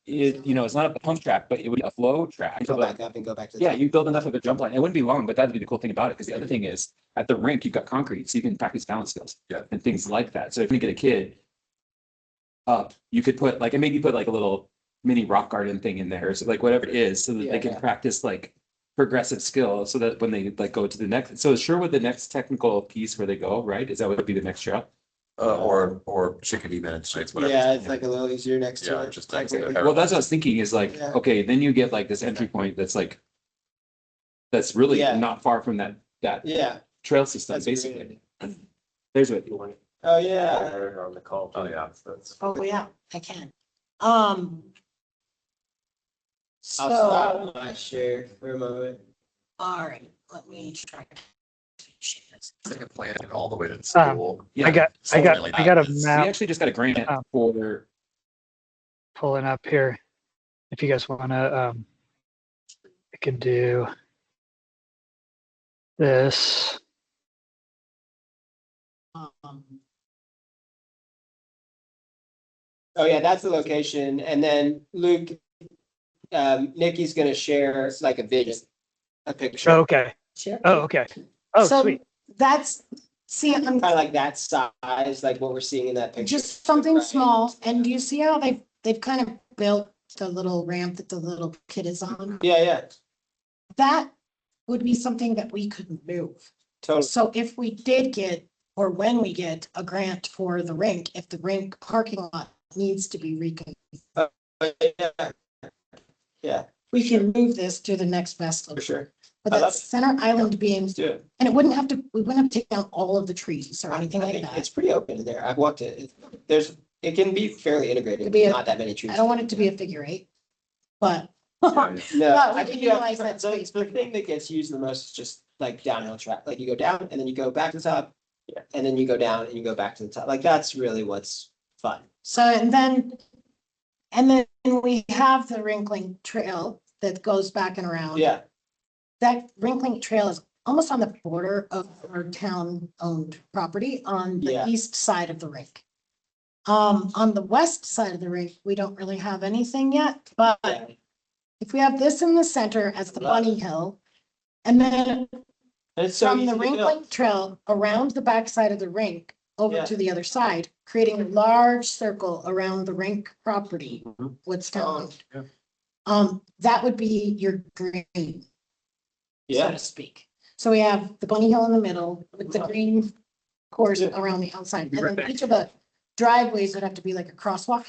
it's not a pump track, but it would be a flow track. Go back up and go back to. the Yeah, top. you build enough of a jump line. It wouldn't be long, but that'd be the cool thing about it. Because the other thing is at the rink, you've got concrete, so you can practice balance skills. Yeah. And things like that. So if you get a kid up, you could put like, and maybe put like a little mini rock garden thing in there. So like whatever it is, so that they can Yeah. practice like progressive skill so that when they like go to the next, so is Sherwood the next technical piece where they go, right? Is that what would be the next trail? Or chickadee managed states, whatever. Yeah, it's like a little easier next to Yeah, it. just Like, next to it. Well, that's what I was thinking is like, Yeah. okay, then you get like this entry point that's like, that's really Yeah. not far from that Yeah. trail system, That's basically. great. There's what, Oh, yeah. They're on the call. Oh, yeah. That's. Oh, yeah, I can. I'll So, stop my share for a moment. all right, let me try. to share this. They can plan it all the way to the school. yeah. I got a We map actually just got a grant Um, for, pulling up here. If you guys wanna, I can do this. Um, Oh, yeah, that's the location. And then Luke, Nikki's gonna share like a vision, a picture, Okay. Sure. Oh, okay. Oh, So sweet. That's, see, I'm kind of like that size, like what we're seeing in that picture. just something Right. small, and do you see how they've kind of built the little ramp that the little kid is on? Yeah, yeah, That would be something that we could move. totally. So if we did get, or when we get a grant for the rink, if the rink parking lot needs to be Yeah. Yeah, we can move this to the next best for location. sure. But I that love it. center island being, Let's do it. and it wouldn't have to, we wouldn't have to take down all of the trees or anything I like think that. It's pretty open in there. I've walked it. It can be fairly integrated. Could be a- Not that many trees. I don't want it to be a figure eight, but. No, But we I can think you have, utilize that the space. thing that gets used the most is just like downhill track. Like you go down and then you go back to the top. Yeah. And then you go down and you go back to the top. Like that's really what's fun. So, and then we have the Rinkling Trail that goes back and around. Yeah, That Rinkling Trail is almost on the border of our town-owned property on the Yeah. east side of the rink. On the west side of the rink, we don't really have anything yet, but yeah. if we have this in the center as the bunny hill, and then It's so from easy the to rink build. link trail around the backside of the rink over Yeah. to the other side, creating a large circle around the rink property, Mhm. what's down. Yeah. That would be your green, so Yeah, to speak. So we have the bunny hill in the middle with the green course Yeah. around the outside, and then each of the driveways would have to be like a crosswalk.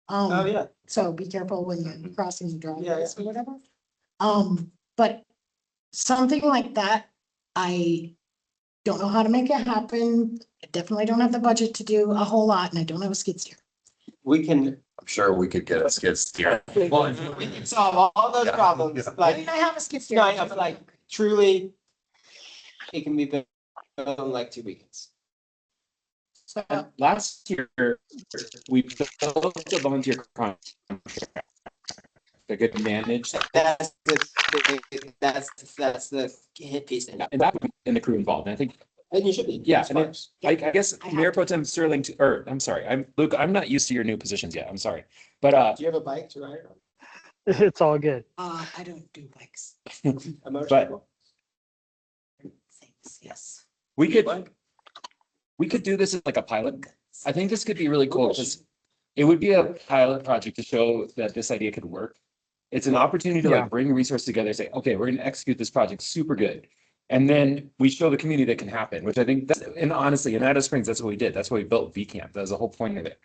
oh, yeah, So be careful when you're crossing the Yeah, driveways or whatever. But something like that, I don't know how to make it happen. I definitely don't have the budget to do a whole lot, and I don't have a skid steer. we can, I'm sure we could get a skid steer. we can solve all those Yeah. problems, Yeah. I like, mean, I have a skid steer. no, I know, but like, truly, it can be built in like 2 weekends. So, And last year, we built a volunteer contract. A good managed, That's the hit piece, and and that would be in the crew involved. And I think, you should be. yeah, It's and fine. I guess I have Mayor to. Pro Tem Sterling, I'm sorry, Luke, I'm not used to your new positions yet. I'm sorry. But, Do you have a bike to ride on? It's all good. I don't do bikes. A motorcycle? Thanks, yes. we could do this as like a pilot. I think this could be really cool because it would be a pilot project to show that this idea could work. It's an opportunity to Yeah. like bring resources together, say, okay, we're gonna execute this project super good. And then we show the community that can happen, which I think that's, and honestly, in Idaho Springs, that's what we did. That's why we built V Camp. That was the whole point of it.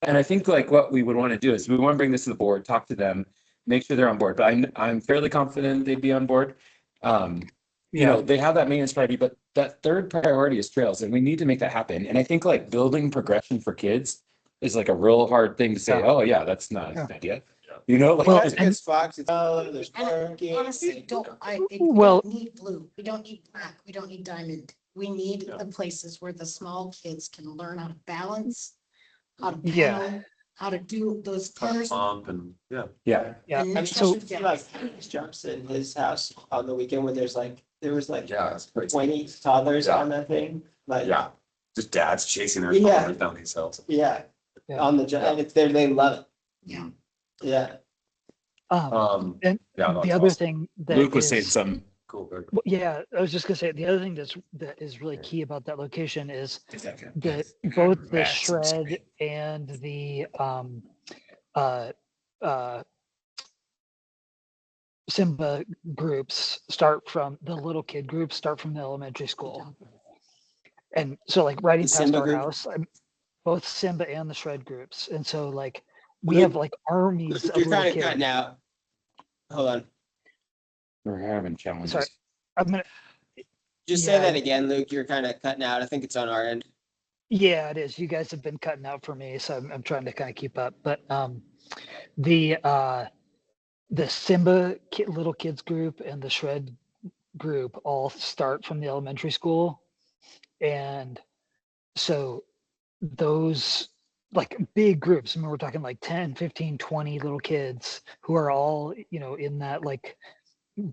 And I think like what we would want to do is we want to bring this to the board, talk to them, make sure they're on board, but I'm fairly confident they'd be on board. You know, they have that maintenance priority, but that third priority is trails, and we need to make that happen. And I think like building progression for kids is like a real hard thing to say, Yeah. oh yeah, that's not Yeah. an idea. You know, like. Well, That's a good spot, 'cause it's, there's And parking. honestly, we Well- don't need blue, we don't need black, we don't need diamond. We need the places where the small kids can learn how to balance, how to Yeah. pedal, how to do those corners. Pump and, yeah. Yeah, Yeah, And I mean, so- so like jumps in his house on the weekend when there was like Yeah, it's crazy. 20 toddlers Yeah. on that thing, like, Yeah, just dads chasing their Yeah. toddlers down these hills. yeah, Yeah. on the, and it's there, they love it. Yeah. Yeah, And Yeah. the that's other awesome. thing that Luke was saying is- some. Cool. very cool. well, yeah, I was just gonna say, the other thing that is really key about that location is that both the That's some shred and the uh Simba groups the little kid groups start from the elementary school. And so like riding The past Simba our group? house, both Simba and the shred groups. And so like we Luke, have like armies of you're little kind of kids. cutting out. Hold on, We're having challenges. Sorry. I'm gonna, just say Yeah. that again, Luke, you're kind of cutting out, I think it's on our end. yeah, it is. You guys have been cutting out for me, so I'm trying to kind of keep up. But the Simba little kids group and the shred group all start from the elementary school, and so those like big groups, I mean, we're talking like 10, 15, 20 little kids who are all, you know, in that like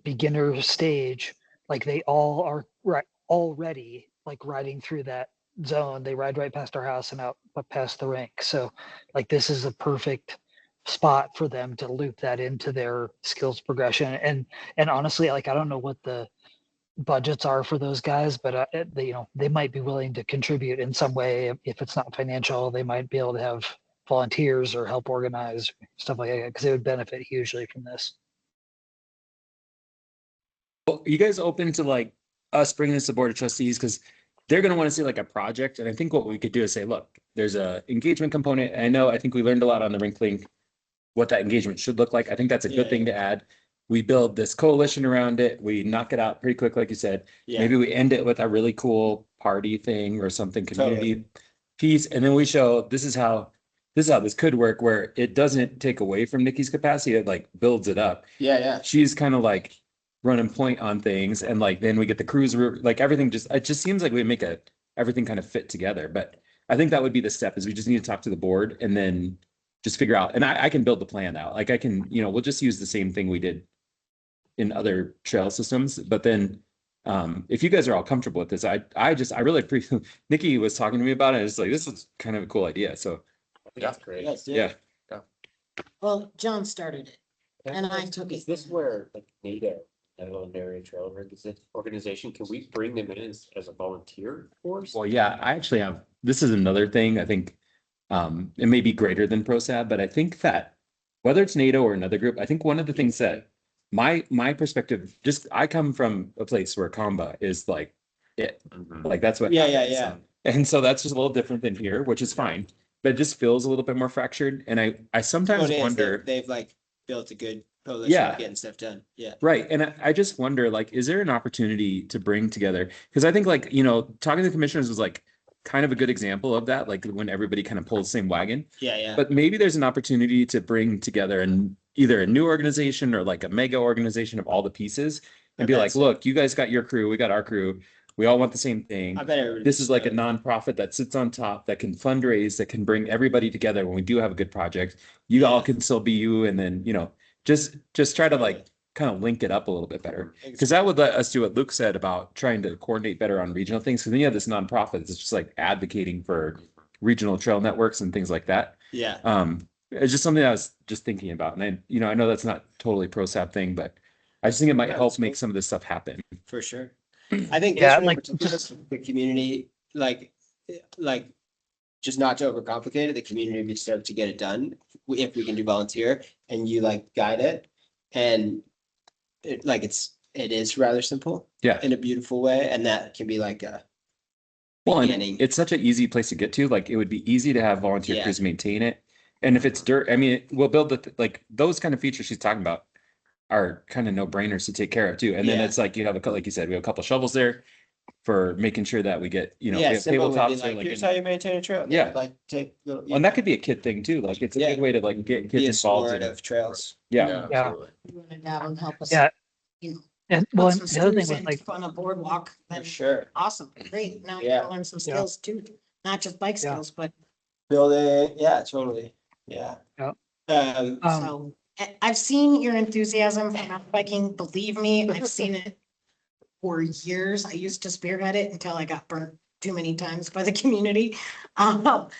beginner stage, like they all are right already like riding through that zone. They ride right past our house and out past the rink. So like this is a perfect spot for them to loop that into their skills progression. And honestly, like I don't know what the budgets are for those guys, but they, you know, they might be willing to contribute in some way. If it's not financial, they might be able to have volunteers or help organize stuff like that because they would benefit hugely from this. Well, you guys open to like us bringing this to board of trustees because they're going to want to see like a project. And I think what we could do is say, look, there's a engagement component. And I think we learned a lot on the Rink Link, what that engagement should look like. I think that's a good thing to add. We build this coalition around it. We knock it out pretty quick, like you said. Yeah, Maybe we end it with a really cool party thing or something, community Totally. piece. And then we show this is how this could work, where it doesn't take away from Nikki's capacity. It like builds it up. yeah. She's kind of like running point on things, and like then we get the cruiser, like everything it just seems like we make everything kind of fit together. But I think that would be the step, is we just need to talk to the board and then just figure out, and I can build the plan out. Like I can, we'll just use the same thing we did in other trail systems. But then if you guys are all comfortable with this, I really appreciate Nikki was talking to me about it. It's like, this is kind of a cool idea. So That's great. Yes, yeah. Well, John started it. And I took Is it. this where like NADA, Netherlands Area Trail Organization, can we bring them in as a volunteer force? Well, yeah, I actually have, this is another thing, I think, it may be greater than ProSab, but I think that whether it's NATO or another group, I think one of the things that my perspective, just, I come from a place where Kamba is like it, like that's what. Yeah, yeah, happens. yeah. And so that's just a little different than here, which is fine, but it just feels a little bit more fractured. And I sometimes Well, it is. wonder. They've like built a good coalition Yeah. of getting stuff done. Yeah. Right. And I just wonder, like, is there an opportunity to bring together? Because I think, like, talking to the commissioners was like kind of a good example of that, like when everybody kind of pulls the same wagon. Yeah, yeah. But maybe there's an opportunity to bring together either a new organization or like a mega organization of all the pieces and be I bet like, so. look, you guys got your crew, we got our crew. We all want the same thing. I bet everybody. This is like a nonprofit that sits on top, that can fundraise, that can bring everybody together when we do have a good project. You all Yeah. can still be you, and then, just try to like kind of link it up a little bit better. Because that would let us do what Luke said about trying to coordinate better on regional things. Because then you have this nonprofit that's just like advocating for regional trail networks and things like that. Yeah. It's just something I was just thinking about. And I know that's not totally ProSap thing, but I just think it might Yeah, help that's make cool. some of this stuff happen. For sure. I think Yeah, this one, like, particularly the community, like just not to overcomplicate it, the community would be stoked to get it done if we can do volunteer and you like guide it. And it is rather simple Yeah. in a beautiful way. And that can be like Well, and beginning. it's such an easy place to get to. Like, it would be easy to have volunteer Yeah. crews maintain it. And if it's dirt, I mean, we'll build like those kind of features she's talking about are kind of no brainers to take care of too. And then Yeah. it's like, like you said, we have a couple shovels there for making sure that we get, we Yeah, have simple would be tabletops. like, here's how you maintain a trail. Yeah. Like take little. And that could be a kid thing too. Like, it's a Yeah. good way to like get Be a kids involved sword in of it. trails. Yeah. Yeah. absolutely. You wanna down and help us. Yeah. You know, And well, put and some the other thing screws was in like, on a boardwalk, For then sure. awesome, great, now you Yeah. can learn some Yeah. skills too, not just bike Yeah. skills, but Building, yeah, totally. Yeah. Yeah. Um, so. I've seen your enthusiasm for mountain biking, believe me, I've seen it for years. I used to spearhead it until I got burnt too many times by the community. But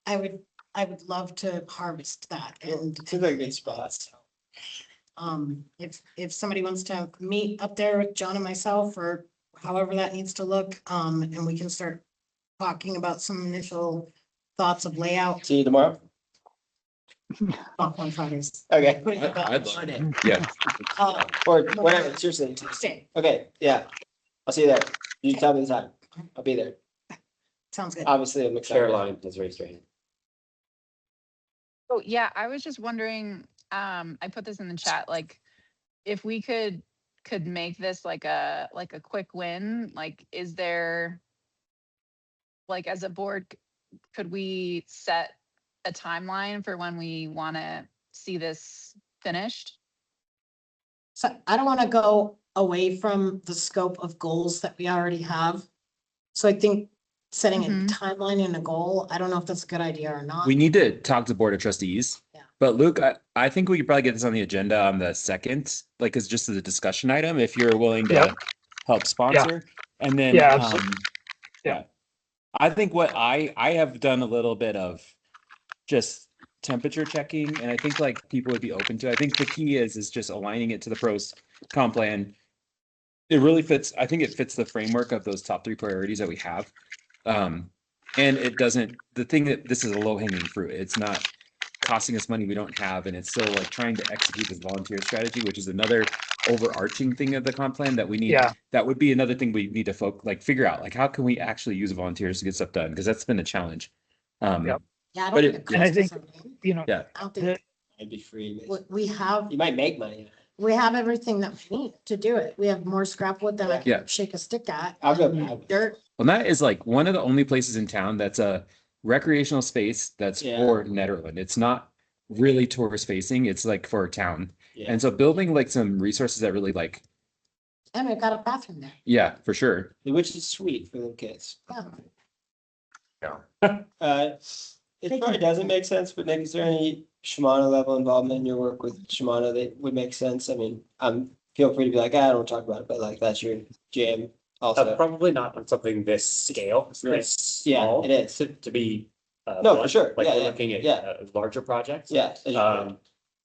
I would love to harvest that and seems like a good spot. if somebody wants to meet up there with John and myself or however that needs to look, and we can start talking about some initial thoughts of layout See you tomorrow. on Fridays. Okay. Putting it up I'd on love- Monday. Yeah. Or whatever, seriously. Tuesday, Okay, yeah. I'll see you there. You tell me the time. I'll be there. sounds good. Obviously, I'm excited. Caroline has raised her hand. Oh, yeah, I was just wondering, I put this in the chat, like, if we could make this like a quick win, like, is there, like, as a board, could we set a timeline for when we want to see this finished? So I don't want to go away from the scope of goals that we already have. So I think setting a Mhm. timeline and a goal, I don't know if that's a good idea or not. We need to talk to the Board of Trustees. Yeah. But Luke, I think we could probably get this on the agenda on the second, like, as just as a discussion item, if you're willing to Yeah. help sponsor. And then, Yeah, absolutely. yeah. I think what I have done a little bit of just temperature checking, and I think like people would be open to. I think the key is just aligning it to the pros comp plan. It really fits. I think it fits the framework of those top 3 priorities that we have. And it doesn't, the thing that this is a low hanging fruit. It's not costing us money we don't have, and it's still like trying to execute this volunteer strategy, which is another overarching thing of the comp plan that we need. Yeah. That would be another thing we need to figure out, like, how can we actually use volunteers to get stuff done? Because that's been a challenge. Yep. Yeah, I But don't it- think it And I costs us think- anything. you know, Yeah. I don't think, It'd be free. we have, You might make money. we have everything that we need to do it. We have more scrap wood than I Yeah. can shake a stick at. I'll go. and Dirt, Well, that is like one of the only places in town that's a recreational space that's Yeah. for Netherland. It's not really tourist facing. It's like for a town. Yeah. And so building like some resources that really like, and we've got a bathroom there. yeah, for sure. Which is sweet for the kids. Yeah. It probably doesn't make sense, but Nick, is there any Shimano level involvement in your work with Shimano that would make sense? I mean, feel free to be like, I don't talk about it, but like, that's your jam also. Probably not on something this scale, this Yeah, small. it is. To be. No, for blunt. sure. Like, Yeah, we're yeah, looking at yeah. larger projects. Yeah.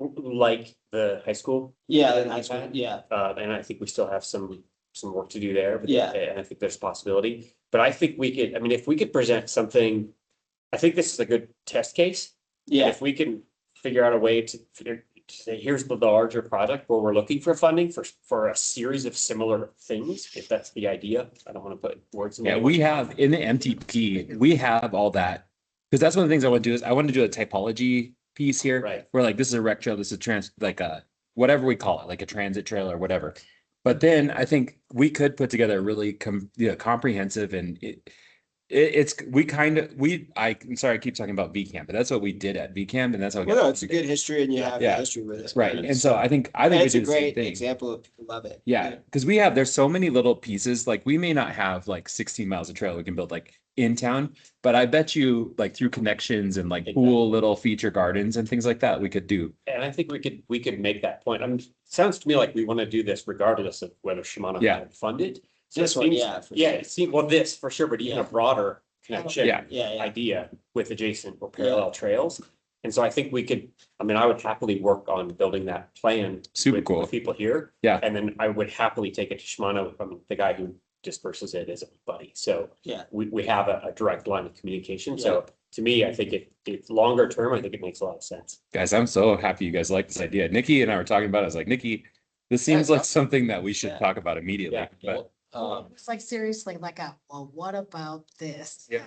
like the high school. Yeah, that that's we've what, had. yeah, And I think we still have some work to do there. But Yeah. And I think there's possibility, but I think we could, I mean, if we could present something, I think this is a good test case. And yeah, if we can figure out a way to say, here's the larger project where we're looking for funding for a series of similar things, if that's the idea. I don't want to put words in. Yeah, anyone's we mouth. have in the MTP, we have all that. Because that's one of the things I want to do is I want to do a typology piece here. Right. Where like this is a rec trail, this is like a whatever we call it, like a transit trail or whatever. But then I think we could put together a really comprehensive and I'm sorry I keep talking about VCamp, but that's what we did at VCamp and that's how we well, got no, it's a good history and you have a Yeah. history with it. right. And so I think And we it's do a the same great thing. example of people love it. Yeah, because there's so many little pieces, like we may not have like 16 miles of trail we can build like in town, but I bet you like through connections and like cool little feature gardens and things like that, we could do. And I think we could make that point. Sounds to me like we want to do this regardless of whether Shimano Yeah. can fund it. So This it one, seems- yeah, for Yeah, sure. it seems, well, this for sure, but even a Yeah. broader connection. Yeah. Yeah, yeah. Idea with adjacent or parallel trails. And so I think we could, I mean, I would happily work on building that plan. Super with cool. People here. Yeah. And then I would happily take it to Shimano. I mean, the guy who disperses it is a buddy. So Yeah. we have a direct line of communication. So to me, I think it's longer term. I think it makes a lot of sense. Guys, I'm so happy you guys like this idea. Nikki and I were talking about it. I was like, Nikki, this seems like something that we should Yeah. talk about immediately. Yeah. But It's like seriously like well, what about this? Yeah.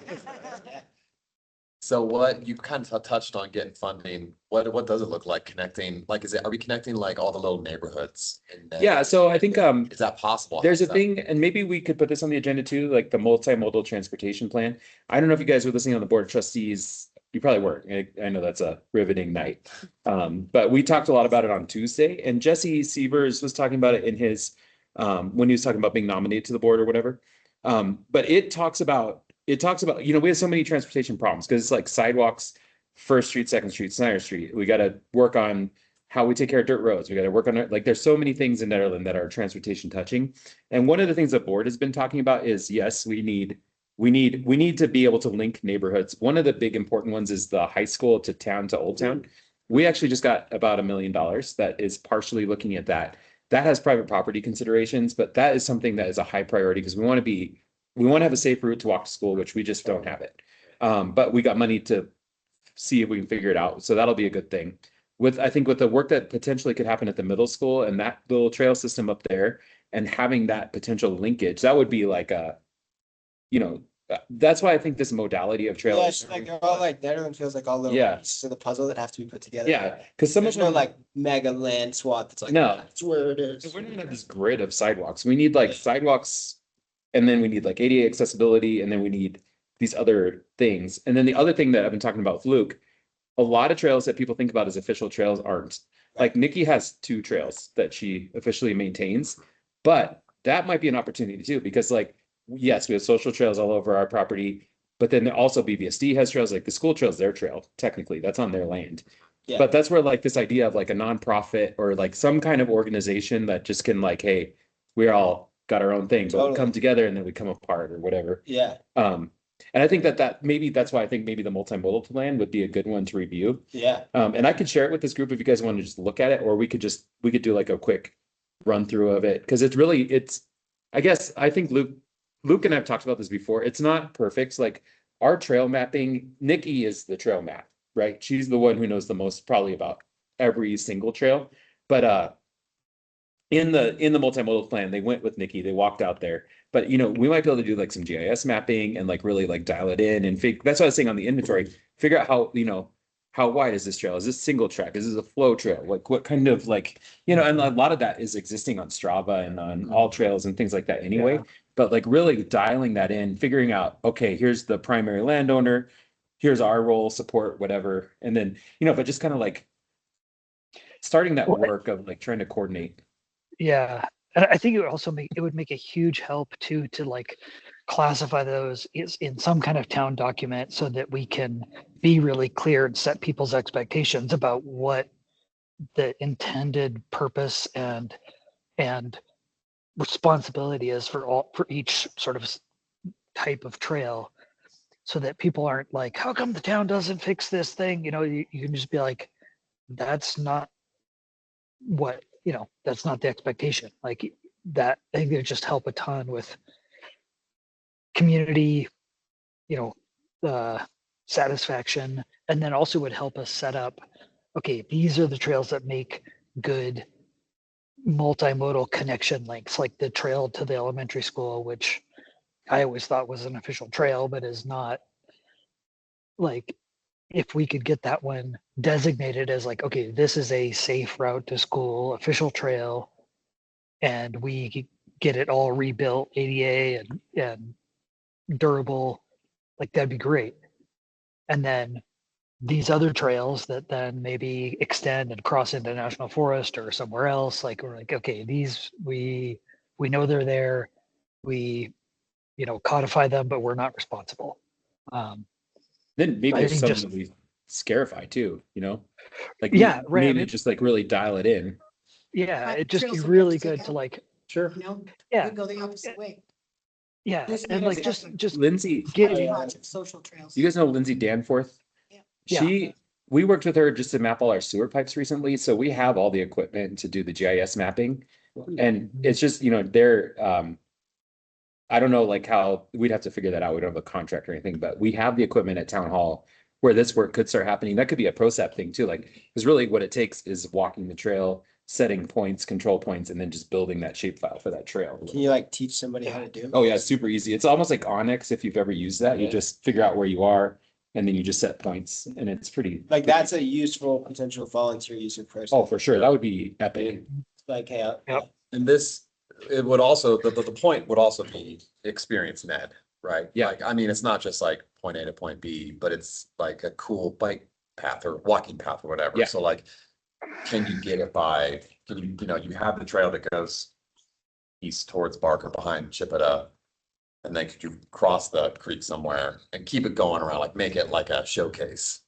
So what you kind of touched on getting funding, what does it look like connecting? Like, are we connecting like all the little neighborhoods? yeah, so I think Is that possible? there's a Is that- thing, and maybe we could put this on the agenda too, like the multimodal transportation plan. I don't know if you guys were listening on the board of trustees. You probably were. I know that's a riveting night. But we talked a lot about it on Tuesday, and Jesse Sievers was talking about it in his when he was talking about being nominated to the board or whatever. But it talks about, we have so many transportation problems because it's like sidewalks, First Street, Second Street, Snyder Street. We got to work on how we take care of dirt roads. We got to work on it. Like there's so many things in Netherlands that are transportation touching. And one of the things the board has been talking about is, yes, we need to be able to link neighborhoods. One of the big important ones is the high school to town to Old Town. We actually just got about $1 million that is partially looking at that. That has private property considerations, but that is something that is a high priority because we want to have a safe route to walk to school, which we just don't have it. But we got money to see if we can figure it out. So that'll be a good thing. I think with the work that potentially could happen at the middle school and that little trail system up there and having that potential linkage, that would be like that's why I think this modality of trail. Yeah, it's like they're all like Netherlands feels like all little Yeah. pieces of the puzzle that have to be put together. Yeah, because some There's of no them, like mega land swat that's like, No. that's where it is. we're not gonna have this grid of sidewalks. We need like sidewalks, and then we need like ADA accessibility, and then we need these other things. And then the other thing that I've been talking about with Luke, a lot of trails that people think about as official trails aren't. Like Nikki has 2 trails that she officially maintains, but that might be an opportunity too, because like, yes, we have social trails all over our property, but then also BBSD has trails, like the school trails, their trail, technically, that's on their land. Yeah. But that's where like this idea of like a nonprofit or like some kind of organization that just can like, hey, we're all got our own thing, but we Totally. come together and then we come apart or whatever. Yeah, And I think that's why I think maybe the multimodal plan would be a good one to review. yeah, And I could share it with this group if you guys want to just look at it, or we could do like a quick run through of it. Cause I think Luke and I've talked about this before. It's not perfect. Like our trail mapping, Nikki is the trail map, right? She's the one who knows the most probably about every single trail. But in the multimodal plan, they went with Nikki, they walked out there. But we might be able to do like some GIS mapping and like really like dial it in and that's what I was saying on the inventory, figure out how wide is this trail? Is this single track? Is this a flow trail? Like what kind of like, and a lot of that is existing on Strava and on all trails and things like that anyway. But like really dialing that in, figuring out, okay, here's the primary landowner, here's our role, support, whatever. And then, but just kind of like starting that work of like trying to coordinate. Yeah, and I think it would make a huge help too to like classify those in some kind of town document so that we can be really clear and set people's expectations about what the intended purpose and responsibility is for each sort of type of trail, so that people aren't like, how come the town doesn't fix this thing? You can just be like, that's not what, that's not the expectation. Like that, I think it would just help a ton with community, satisfaction, and then also would help us set up, okay, these are the trails that make good multimodal connection links, like the trail to the elementary school, which I always thought was an official trail, but is not. Like, if we could get that one designated as like, okay, this is a safe route to school, official trail, and we get it all rebuilt, ADA and durable, like that'd be great. And then these other trails that then maybe extend and cross into national forest or somewhere else, like we're like, okay, these we know they're there, we codify them, but we're not responsible. Then maybe I there's think something just- that we scarify too, like Yeah, right, I maybe mean- just like really dial it in. Yeah, Right, it'd just be trails really sometimes good take to out. like, Sure. Yeah. We go the opposite way. yeah, There's and no like exception. just Lindsay, get Oh, yeah. Social trails. you guys know Lindsay Danforth? Yeah. Yeah. We worked with her just to map all our sewer pipes recently, so we have all the equipment to do the GIS mapping. And it's just, they're, I don't know like how, we'd have to figure that out. We don't have a contract or anything, but we have the equipment at town hall where this work could start happening. That could be a ProSap thing too, like, because really what it takes is walking the trail, setting points, control points, and then just building that shapefile for that trail. Can you like teach somebody how to do it? Oh yeah, it's super easy. It's almost like Onyx if you've ever used that. You Yeah. just figure out where you are and then you just set points and it's pretty. Like that's a useful potential volunteer user process. Oh, for sure. That would be epic. Like, hey, Yep. And this, it would also, the point would also be experience med, right? Yeah. Like, I mean, it's not just like point A to point B, but it's like a cool bike path or walking path or whatever. Yeah. So like, can you get it by, you have the trail that goes east towards Barker behind Chipeta. And then could you cross the creek somewhere and keep it going around, like make it like a showcase?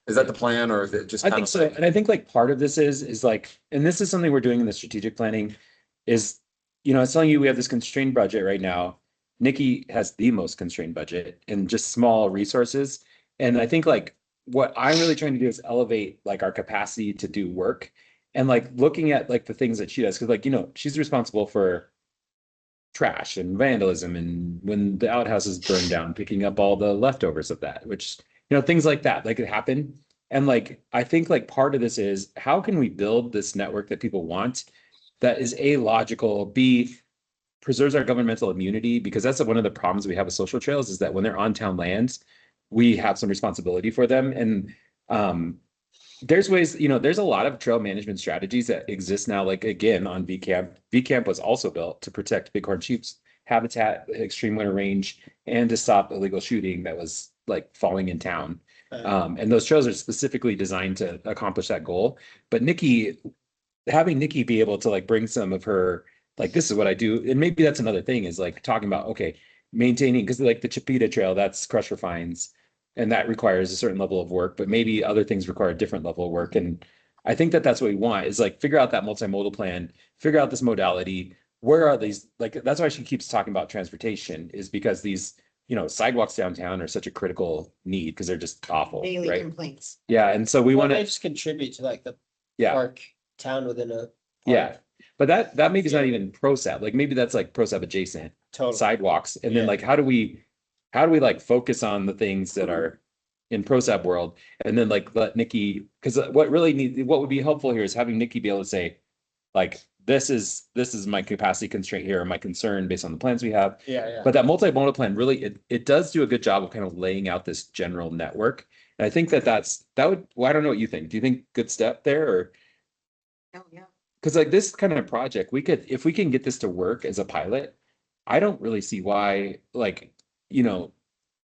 Is that the plan or is it just? I kind think of so. like- And I think like part of this is like, and this is something we're doing in the strategic planning is, I was telling you, we have this constrained budget right now. Nikki has the most constrained budget and just small resources. And I think like what I'm really trying to do is elevate like our capacity to do work and like looking at like the things that she does. Cause like, she's responsible for trash and vandalism and when the outhouse is burned down, picking up all the leftovers of that, which, things like that, like it happen. And like, I think like part of this is how can we build this network that people want that is A, logical, B, preserves our governmental immunity, because that's one of the problems we have with social trails is that when they're on town lands, we have some responsibility for them. And there's ways, there's a lot of trail management strategies that exist now, like again, on VCamp. VCamp was also built to protect bighorn sheep's habitat, extreme winter range, and to stop illegal shooting that was like falling in town. And those trails are specifically designed to accomplish that goal. But having Nikki be able to like bring some of her, like, this is what I do. And maybe that's another thing is like talking about, okay, maintaining, because like the Chipeta Trail, that's crusher fines. And that requires a certain level of work, but maybe other things require a different level of work. And I think that that's what we want is like figure out that multimodal plan, figure out this modality. Where are these? Like, that's why she keeps talking about transportation is because these, sidewalks downtown are such a critical need because they're just awful, Daily right? complaints. Yeah. And so we Well, want they to, just contribute to like the yeah, park town within a. yeah. park. But that maybe is not even ProSap. Like maybe that's like ProSap adjacent Totally. sidewalks. And then Yeah. like, how do we like focus on the things that are in ProSap world and then like let Nikki, because what would be helpful here is having Nikki be able to say, like, this is my capacity constraint here, or my concern based on the plans we have. Yeah, yeah. But that multimodal plan really, it does do a good job of kind of laying out this general network. And I think that well, I don't know what you think. Do you think good step there or? Oh, yeah. Because like this kind of project, if we can get this to work as a pilot, I don't really see why, like,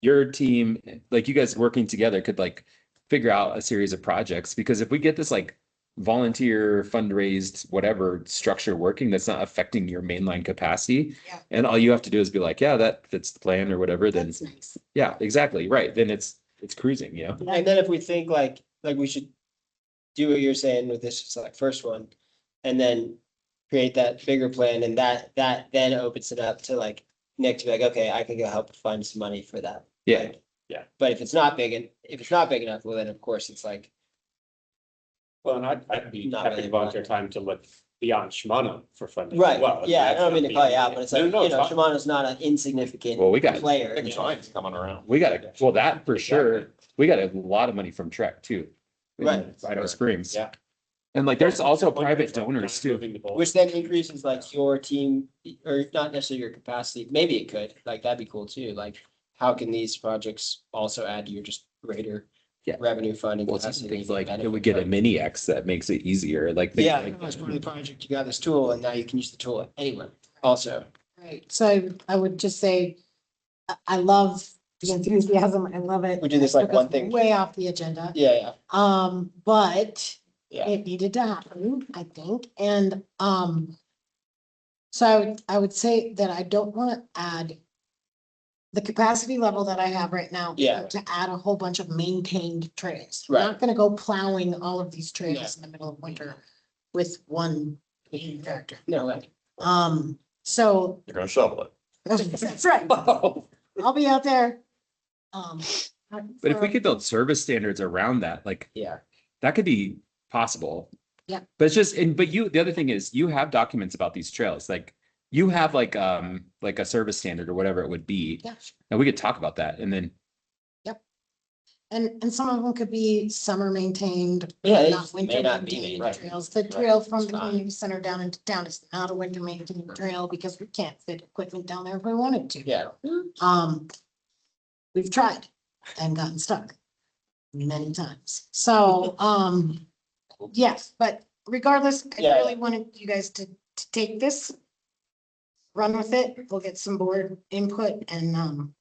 your team, like you guys working together could like figure out a series of projects. Because if we get this like volunteer fundraised, whatever structure working, that's not affecting your mainline capacity. Yeah. And all you have to do is be like, yeah, that fits the plan or whatever, then, That's nice. yeah, exactly. Right. Then it's cruising, And then if we think like we should do what you're saying with this, it's like first one, and then create that bigger plan, and that then opens it up to like Nick to be like, okay, I can go help find some money for that. Yeah. Like, but if it's not big enough, well, then of course it's like Well, and I'd be Not happy really to volunteer time to look beyond Shimano for funding. as Right, well. yeah, I That's don't mean not to call you the out, idea. but it's No, like, no, you it's know, fine. Shimano's not an insignificant Well, we got- player. Big giants coming around. We got it. Well, that for sure. We got a lot of money from Trek too. in Right. Idaho Springs. Yeah. And like, there's Well, also one private thing, donors too. moving the ball. Which then increases like your team, or not necessarily your capacity, maybe it could, like, that'd be cool too, like, how can these projects also add to your just greater Yeah. revenue funding? Well, it's even capacity things like, and it would get a benefit mini X that makes it easier, like. things Yeah, like- as part of the project, you got this tool and now you can use the tool anywhere also. Right, so I would just say, I love the enthusiasm, I love it. We do this like Took us one thing. Way off the agenda. Yeah, But yeah. it needed to happen, I think, and, so I would say that I don't want to add the capacity level that I have right now. Yeah. To add a whole bunch of maintained trails. I'm Right. Not gonna go plowing all of these trails in the middle of winter with one main tractor. No, way. So, You're gonna shovel it. that's right, I'll be out there. But if we could build service standards around that, like, yeah, that could be possible. Yeah. But it's just, and, but you, the other thing is, you have documents about these trails, like, you have like a service standard or whatever it would be. Yeah. And we could talk about that, and then, And some of them could be summer maintained. Yeah, they not just winter may not be, maintained right. Trails, the Right, trail from it's the not. community center down into town is not a winter maintained trail because we can't fit equipment down there if we wanted to. yeah. We've tried and gotten stuck many times. So, yes, but regardless, I Yeah. really wanted you guys to take this, run with it. We'll get some board input and,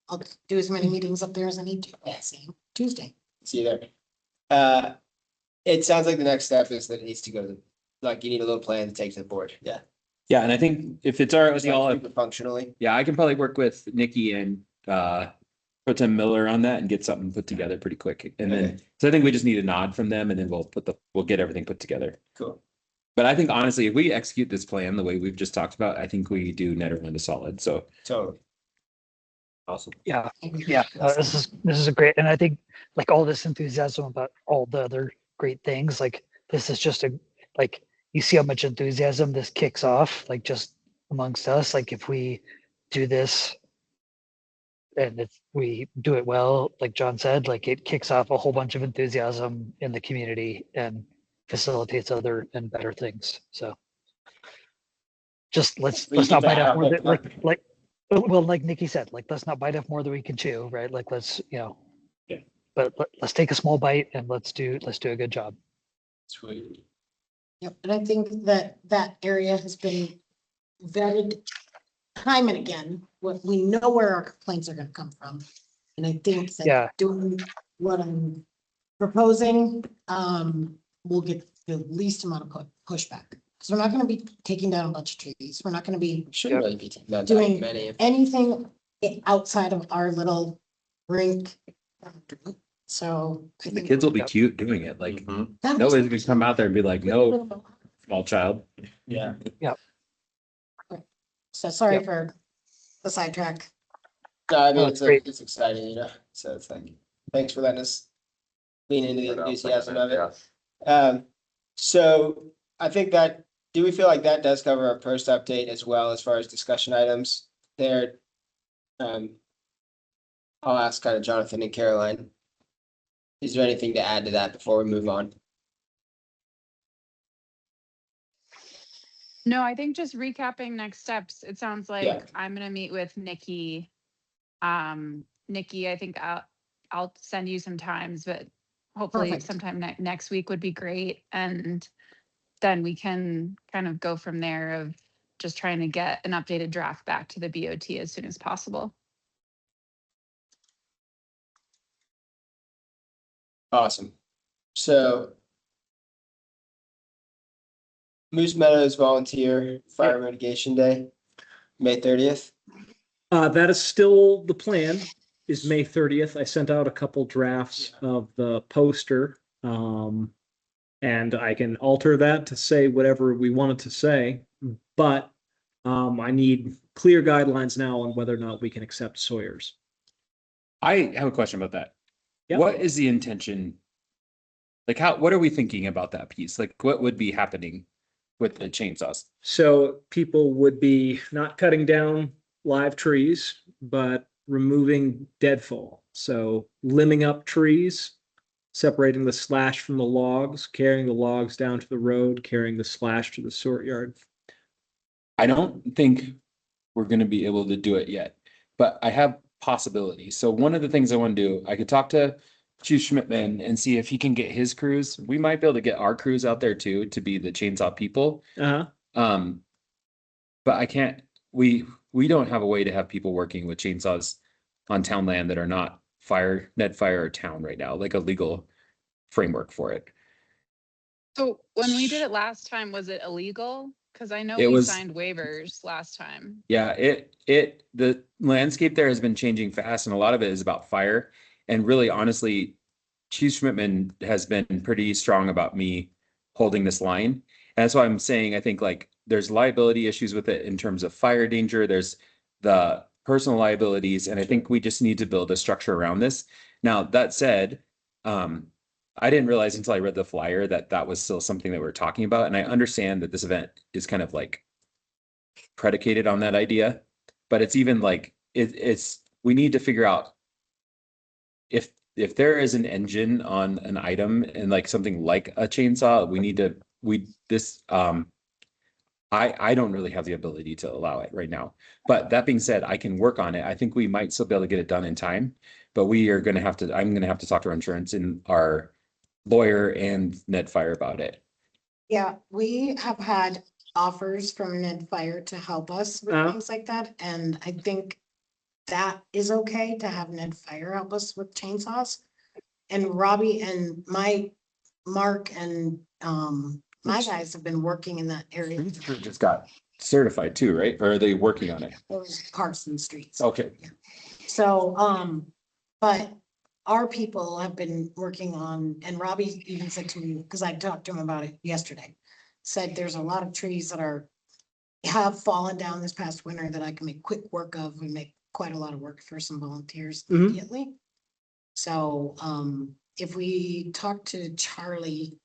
I'll do as many meetings up there as I need to. See you Tuesday. See you there. It sounds like the next step is that it needs to go to, like, you need a little plan to take to the board. Yeah. yeah, and I think if it's all right with y'all, if- Functionally. yeah, I can probably work with Nikki and Pro Tem Miller on that and get something put together pretty quick. And then, Okay. so I think we just need a nod from them, and then we'll get everything put together. Cool. But I think honestly, if we execute this plan the way we've just talked about, I think we do Netherland a solid, so. Totally. Awesome. Yeah, this is a great, and I think like all this enthusiasm about all the other great things, like this is just like, you see how much enthusiasm this kicks off, like just amongst us, like if we do this and if we do it well, like John said, like it kicks off a whole bunch of enthusiasm in the community and facilitates other and better things. So just let's We not keep bite that off more out. than well, like Nikki said, like let's not bite off more than we can chew, right? Like let's, Yeah. but let's take a small bite and let's do a good job. Sweet. Yep, and I think that that area has been vetted time and again, what we know where our complaints are gonna come from. And I think that Yeah. doing what I'm proposing, will get the least amount of pushback. Because we're not gonna be taking down a bunch of trees. We're not gonna be Shouldn't really be that Doing- many. anything outside of our little rink. So. I The think kids will be cute doing it, like, Mhm. that was- nobody's gonna come out there and be like, no, small child. Yeah. So sorry Yep. for the sidetrack. No, I Oh, mean, it's great. it's exciting, you know, so it's like, thanks for letting us lean into the enthusiasm of it. Yeah. So I think that, do we feel like that does cover our post update as well as far as discussion items there? I'll ask kind of Jonathan and Caroline. Is there anything to add to that before we move on? No, I think just recapping next steps, it sounds Yeah. like I'm gonna meet with Nikki. Nikki, I think I'll send you some times, but hopefully Perfect. sometime next week would be great. And then we can kind of go from there of just trying to get an updated draft back to the BOT as soon as possible. Awesome. So Moose Meadows Volunteer Fire Mitigation Day, May 30th. That is still the plan, is May 30th. I sent out a couple drafts of the poster. And I can alter that to say whatever we wanted to say, but I need clear guidelines now on whether or not we can accept Sawyer's. I have a question about that. Yep. What is the intention Like what are we thinking about that piece? Like what would be happening with the chainsaws? So people would be not cutting down live trees, but removing deadfall. So limbing up trees, separating the slash from the logs, carrying the logs down to the road, carrying the slash to the sort yard. I don't think we're gonna be able to do it yet, but I have possibilities. So one of the things I want to do, I could talk to Chief Schmidtman and see if he can get his crews. We might be able to get our crews out there too, to be the chainsaw people. Uh-huh. But I can't, we don't have a way to have people working with chainsaws on town land that are not Ned Fire or town right now, like a legal framework for it. So when we did it last time, was it illegal? Cause I know It we was- signed waivers last time. Yeah, the landscape there has been changing fast and a lot of it is about fire. And really, honestly, Chief Schmidtman has been pretty strong about me holding this line. And that's why I'm saying, I think like there's liability issues with it in terms of fire danger. There's the personal liabilities. And I think we just need to build a structure around this. Now, that said, I didn't realize until I read the flyer that that was still something that we're talking about. And I understand that this event is kind of like predicated on that idea, but it's even like, we need to figure out if there is an engine on an item and like something like a chainsaw, I don't really have the ability to allow it right now. But that being said, I can work on it. I think we might still be able to get it done in time, but I'm gonna have to talk to our insurance and our lawyer and Ned Fire about it. Yeah, we have had offers from Ned Fire to help us with Uh-huh. things like that, and I think that is okay to have Ned Fire help us with chainsaws. And Robbie and Mark and my guys have been working in that area, Just got certified too, right? Or are they working on it? those Carson streets. Okay. So, but our people have been working on, and Robbie even said to me, because I talked to him about it yesterday, said there's a lot of trees that have fallen down this past winter that I can make quick work of and make quite a lot of work for some volunteers Mhm. immediately. So, if we talk to Charlie,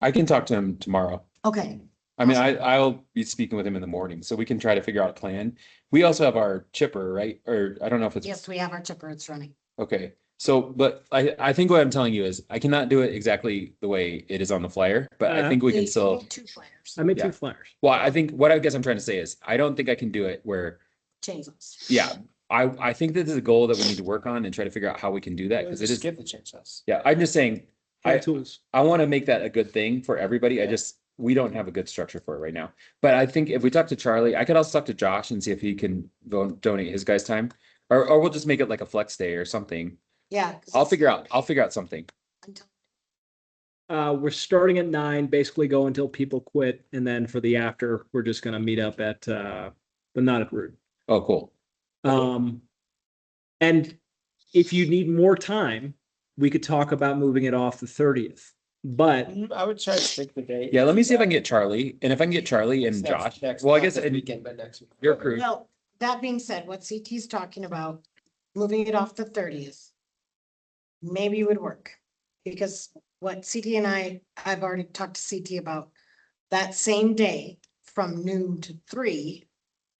I can talk to him tomorrow. okay, I mean, I'll be speaking with him in the morning, so we can try to figure out a plan. We also have our chipper, right? Or I don't know if it's. yes, we have our chipper, it's running. Okay, so, but I think what I'm telling you is I cannot do it exactly the way it is on the flyer, but I think we can They still, made 2 flyers, I made Yeah. 2 flyers. well, I think what I guess I'm trying to say is I don't think I can do it where, chainsaws. yeah, I think this is a goal that we need to work on and try to figure out how we can do that, because it is, Skip the chainsaws. yeah, I'm just saying, Hand tools. I want to make that a good thing for everybody. We don't have a good structure for it right now. But I think if we talk to Charlie, I could also talk to Josh and see if he can donate his guys' time. Or we'll just make it like a flex day or something. Yeah. 'cause I'll it's- figure out something. We're starting at 9, basically go until people quit. And then for the after, we're just gonna meet up at the Knotted Root. Oh, cool. And if you need more time, we could talk about moving it off the 30th. But I would try to stick the date. Yeah, let me see if I can get Charlie. And if I can get Charlie and Josh, well, I guess This and weekend, but next week. your crew. Well, that being said, what CT's talking about, moving it off the 30th, maybe would work. Because what CT and I've already talked to CT about, that same day from noon to 3,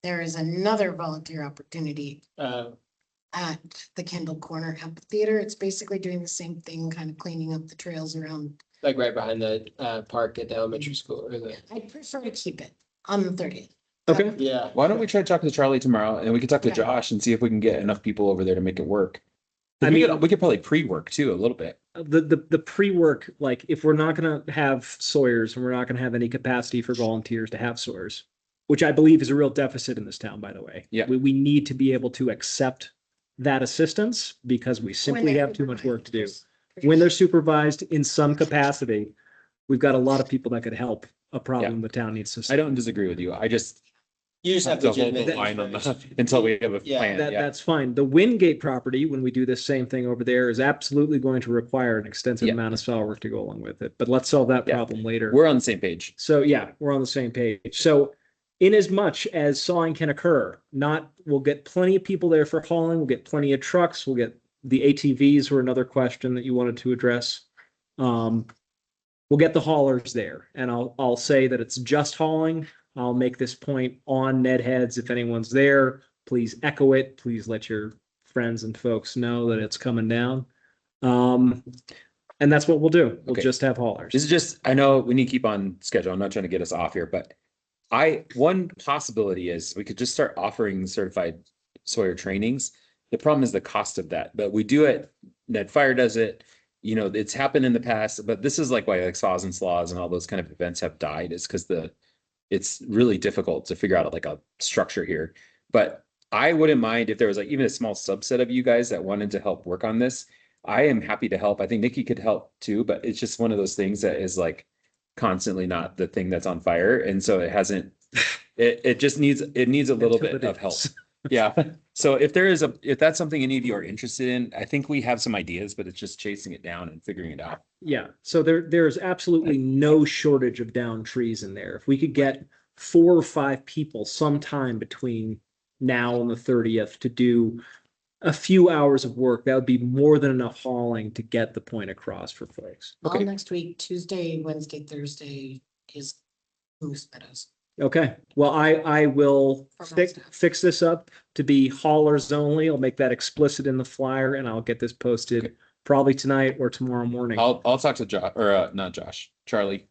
there is another volunteer opportunity at the Kendall Corner Amphitheater. It's basically doing the same thing, kind of cleaning up the trails around. Like right behind the park at the elementary school or the. I'd prefer to keep it on the 30th. okay, Yeah. Why don't we try to talk to Charlie tomorrow and we can talk to Okay. Josh and see if we can get enough people over there to make it work. I We mean- we could probably pre-work too, a little bit. the pre-work, like if we're not gonna have Sawyers and we're not gonna have any capacity for volunteers to have Sawyers, which I believe is a real deficit in this town, by the way. Yeah. We need to be able to accept that assistance because we simply have too much work to do. When they're supervised in some capacity, we've got a lot of people that could help a problem the town needs to I solve. don't disagree with you. I just You just have have to hold legitimate. the line on issues. that until we have a Yeah. plan. That, Yeah. that's fine. The Wingate property, when we do this same thing over there, is absolutely going to require an extensive Yeah. amount of soil work to go along with it, but let's solve that Yeah. problem later. We're on the same page. So yeah, we're on the same page. So in as much as sawing can occur, we'll get plenty of people there for hauling, we'll get plenty of trucks, we'll get the ATVs were another question that you wanted to address. we'll get the haulers there, and I'll say that it's just hauling. I'll make this point on Ned Heads. If anyone's there, please echo it. Please let your friends and folks know that it's coming down. And that's what we'll do. We'll Okay. just have haulers. This is just, I know we need to keep on schedule. I'm not trying to get us off here, but one possibility is we could just start offering certified Sawyer trainings. The problem is the cost of that, but we do it, Ned Fire does it. You know, it's happened in the past, but this is like why like Saws and Slaws and all those kind of events have died, is because it's really difficult to figure out like a structure here. But I wouldn't mind if there was like even a small subset of you guys that wanted to help work on this. I am happy to help. I think Nikki could help too, but it's just one of those things that is like constantly not the thing that's on fire. And so it hasn't, it just needs, it needs a little Until bit it of help. is. Yeah. So if that's something any of you are interested in, I think we have some ideas, but it's just chasing it down and figuring it out. Yeah, so there's absolutely no shortage of down trees in there. If we could get 4 or 5 people sometime between now and the 30th to do a few hours of work, that would be more than enough hauling to get the point across for folks. All Okay. next week, Tuesday, Wednesday, Thursday is Moose Meadows. Okay, well, I will For most stuff. fix this up to be haulers only. I'll make that explicit in the flyer, and I'll get this posted Okay. probably tonight or tomorrow morning. I'll talk to Josh, or not Josh, Charlie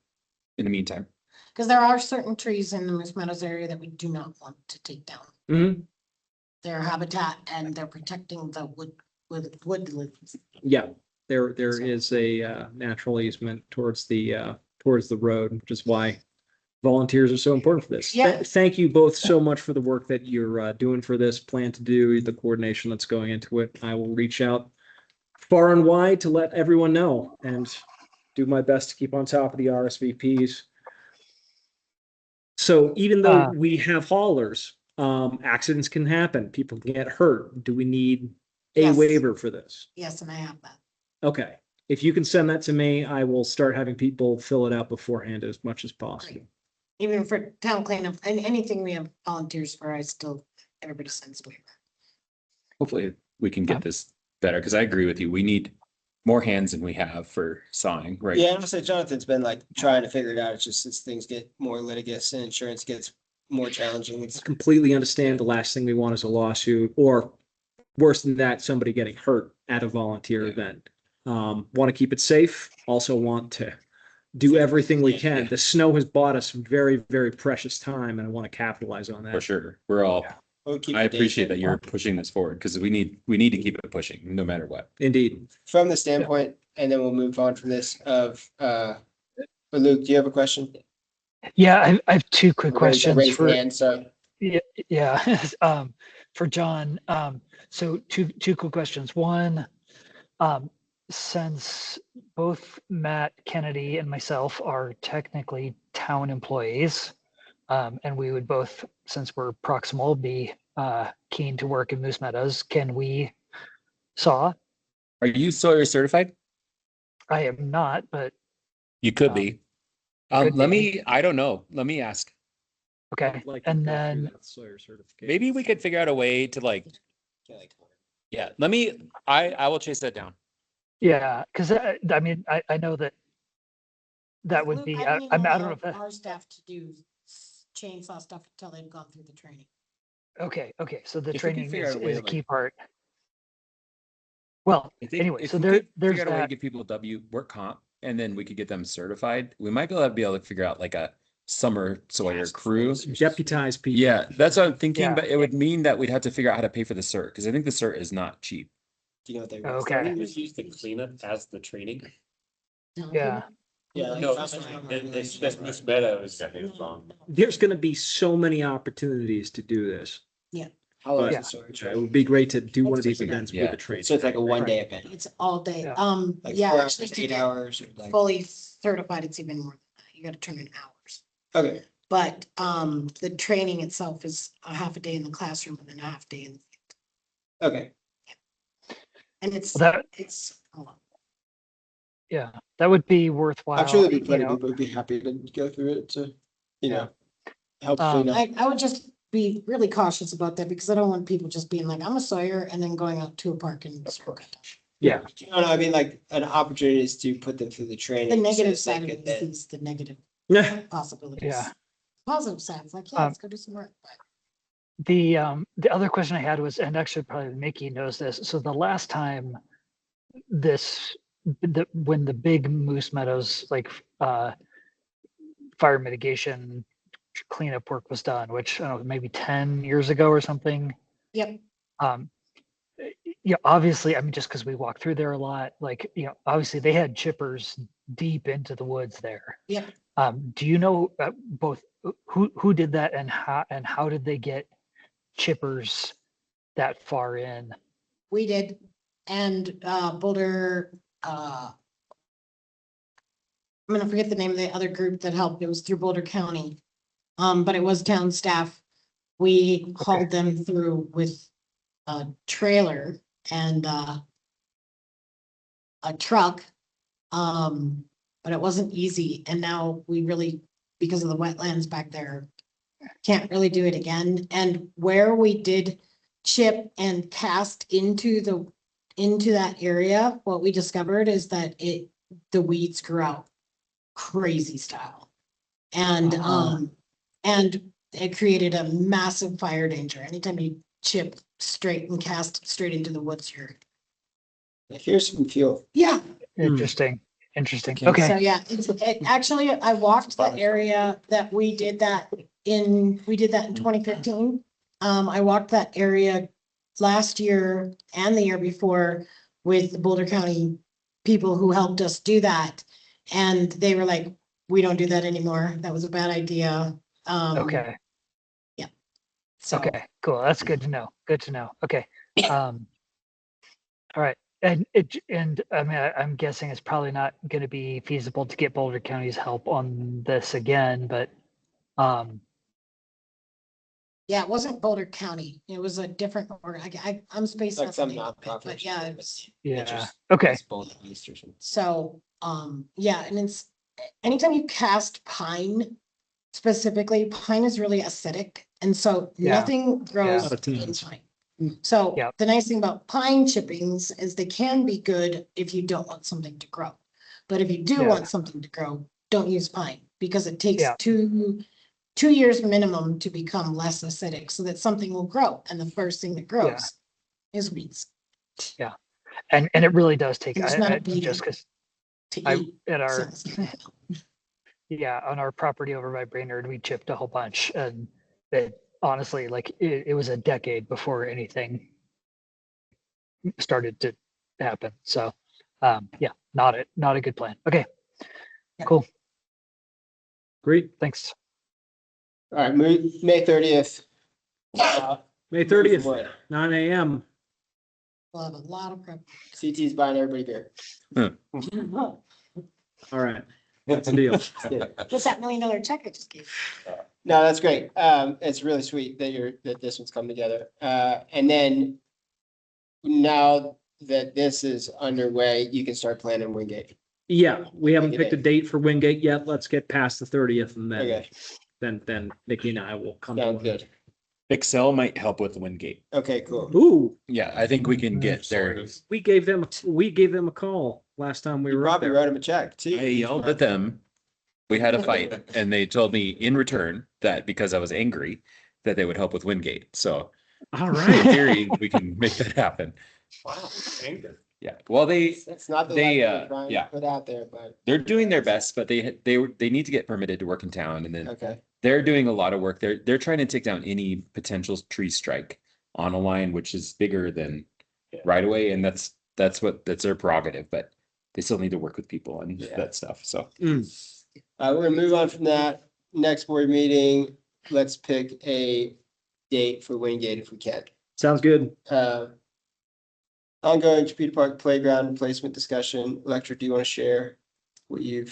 in the meantime. Because there are certain trees in the Moose Meadows area that we do not want to take down. Mhm. Their habitat and they're protecting the woodlands. Yeah, there So- is a natural easement towards the road, which is why volunteers are so important for this. Yeah. Thank you both so much for the work that you're doing for this, plan to do, the coordination that's going into it. I will reach out far and wide to let everyone know and do my best to keep on top of the RSVPs. So even though we have haulers, accidents can happen, people can get hurt. Do we need a Yes. waiver for this? Yes, and I have that. Okay, if you can send that to me, I will start having people fill it out beforehand as much as possible. Even for town cleanup and anything we have volunteers for, everybody sends a waiver. Hopefully we can get this better, because I agree with you. We need more hands than we have for sawing, right? Yeah, honestly, Jonathan's been like trying to figure it out. It's just as things get more litigious and insurance gets more challenging. It's Completely understand the last thing we want is a lawsuit, or worse than that, somebody getting hurt at a volunteer Yeah. event. Want to keep it safe, also want to do everything we can. The snow has bought us some very, very precious time, and I want to capitalize on For that. sure. We're all, we'll keep I the dates appreciate in. that you're pushing this forward, because we need to keep it pushing no matter what. Indeed. From the standpoint, and then we'll move on from this of, but Luke, do you have a question? Yeah, I have two quick questions Raise for, your hand, so. yeah, for John. So two quick questions. One, since both Matt Kennedy and myself are technically town employees, and we would both, since we're proximal, be keen to work in Moose Meadows, can we saw? Are you Sawyer certified? I am not, but You could be. could Let be. me, I don't know. Let me ask. okay. I'd like to And go through then, that Sawyer certification. Maybe we could figure out a way to like, yeah, I will chase that down. yeah, because I mean, I know that that would Luke, be, didn't I even don't know allow if that, Our staff to do chainsaw stuff until they've gone through the training. okay, so the If we can training figure out a way is a to, key like- part. Well, I think anyway, if so we there, could there's figure out a way to that. give people work comp, and then we could get them certified. We might be able to figure out like a summer Sawyer crew. Deputize people. Yeah, that's what I'm thinking, Yeah. but it would mean that we'd have to figure out how to pay for the cert, because I think the cert is not cheap. Do you know what they? Okay. We just use the cleanup as the training. Yeah. Yeah. like No, Jonathan- it's just Moose Meadows. There's going to be so many opportunities to do this. How long Yeah. is the It story? would be great to do one of these Yeah. events with a trade. So it's like a one-day event, It's all day. Yeah. like Yeah, 4 hours, actually, to 8 get hours, or like, fully certified, it's even more than that. You gotta turn in hours. okay, But, the training itself is a half a day in the classroom and then a half day in the field. okay. And it's, That, a lot. yeah, that would be worthwhile. I'm sure there'd be you plenty of know. people who'd be happy to go through it to, you Yeah. know, help clean up. I would just be really cautious about that because I don't want people just being like, I'm a Sawyer and then going out to a park and smoke it. Yeah. No, I mean, like, an opportunity is to put them through the training. The negative so they side of could it then- is the negative Yeah. possibilities. Yeah. Positive side, it's like, yeah, let's go do some work. But The other question I had was, and actually probably Mickey knows this. So the last time when the big Moose Meadows, like, fire mitigation cleanup work was done, which I don't know, maybe 10 years ago or something. Yep, Um, yeah, obviously, I mean, just because we walk through there a lot, like, obviously they had chippers deep into the woods there. yep. Do you know both who did that and how did they get chippers that far in? We did. And Boulder, I'm gonna forget the name of the other group that helped. It was through Boulder County. But it was town staff. We hauled them through with a trailer and a truck. But it wasn't easy. And now we really, because of the wetlands back there, can't really do it again. And where we did chip and cast into that area, what we discovered is that the weeds grew out crazy style. And and it created a massive fire danger. Anytime you chip straight and cast straight into the woods, Here's some fuel. yeah. Interesting. So Okay. yeah, actually, I walked that area that we did that in 2015. I walked that area last year and the year before with the Boulder County people who helped us do that. And they were like, we don't do that anymore. That was a bad idea. Okay. So Okay. Cool. That's good to know. Good to know. Okay. All right. And I mean, I'm guessing it's probably not going to be feasible to get Boulder County's help on this again, but yeah, it wasn't Boulder County. It was a different I'm spacing Like out the some name of it, nonprofit. but yeah, it was. yeah. Okay. So, yeah, and it's, anytime you cast pine, specifically, pine is really acidic, and so Yeah. nothing grows Lot of in teams. pine. So Yeah. the nice thing about pine chippings is they can be good if you don't want something to grow. But if you do Yeah. want something to grow, don't use pine, because it takes Yeah. 2 years minimum to become less acidic, so that something will grow, and the first thing that grows is weeds And it really does take, And it's not a just beetle. because to eat. at our, So it's- yeah, on our property over by Brainerd, we chipped a whole bunch, and it honestly, like, it was a decade before anything started to happen. So, yeah, not a good plan. Okay. Yeah. Cool. Great. Thanks. All right, May 30th. May 30th, 9 a.m. We'll have a lot of prep. CT's buying everybody beer. All right. That's a deal. Just that $1 million check I just gave. No, that's great. It's really sweet that this one's come together. And then now that this is underway, you can start planning Wingate. Yeah, we haven't Make a picked a date for Wingate yet. Let's get past the 30th and Okay, then Nikki and I will come. sounds good. Excel might help with Wingate. Okay, cool. Ooh, Yeah, I think we can get there. we gave them a call last time we You were up probably there. wrote him a check too. I yelled at them. We had a fight and they told me in return that because I was angry, that they would help with Wingate. So All in right. theory, we can make that happen. Wow. Yeah, well, That's not the They, life we're trying yeah. to put out there, but, they're doing their best, but they need to get permitted to work in town, and then okay. they're doing a lot of work. They're trying to take down any potential tree strike on a line which is bigger than Yeah. right away, and that's their prerogative, but they still need to work with people and Yeah. that stuff. So We're gonna move on from that. Next board meeting, let's pick a date for Wingate if we can. Sounds good. Ongoing Chipeta Park Playground replacement discussion. Electra, do you want to share what you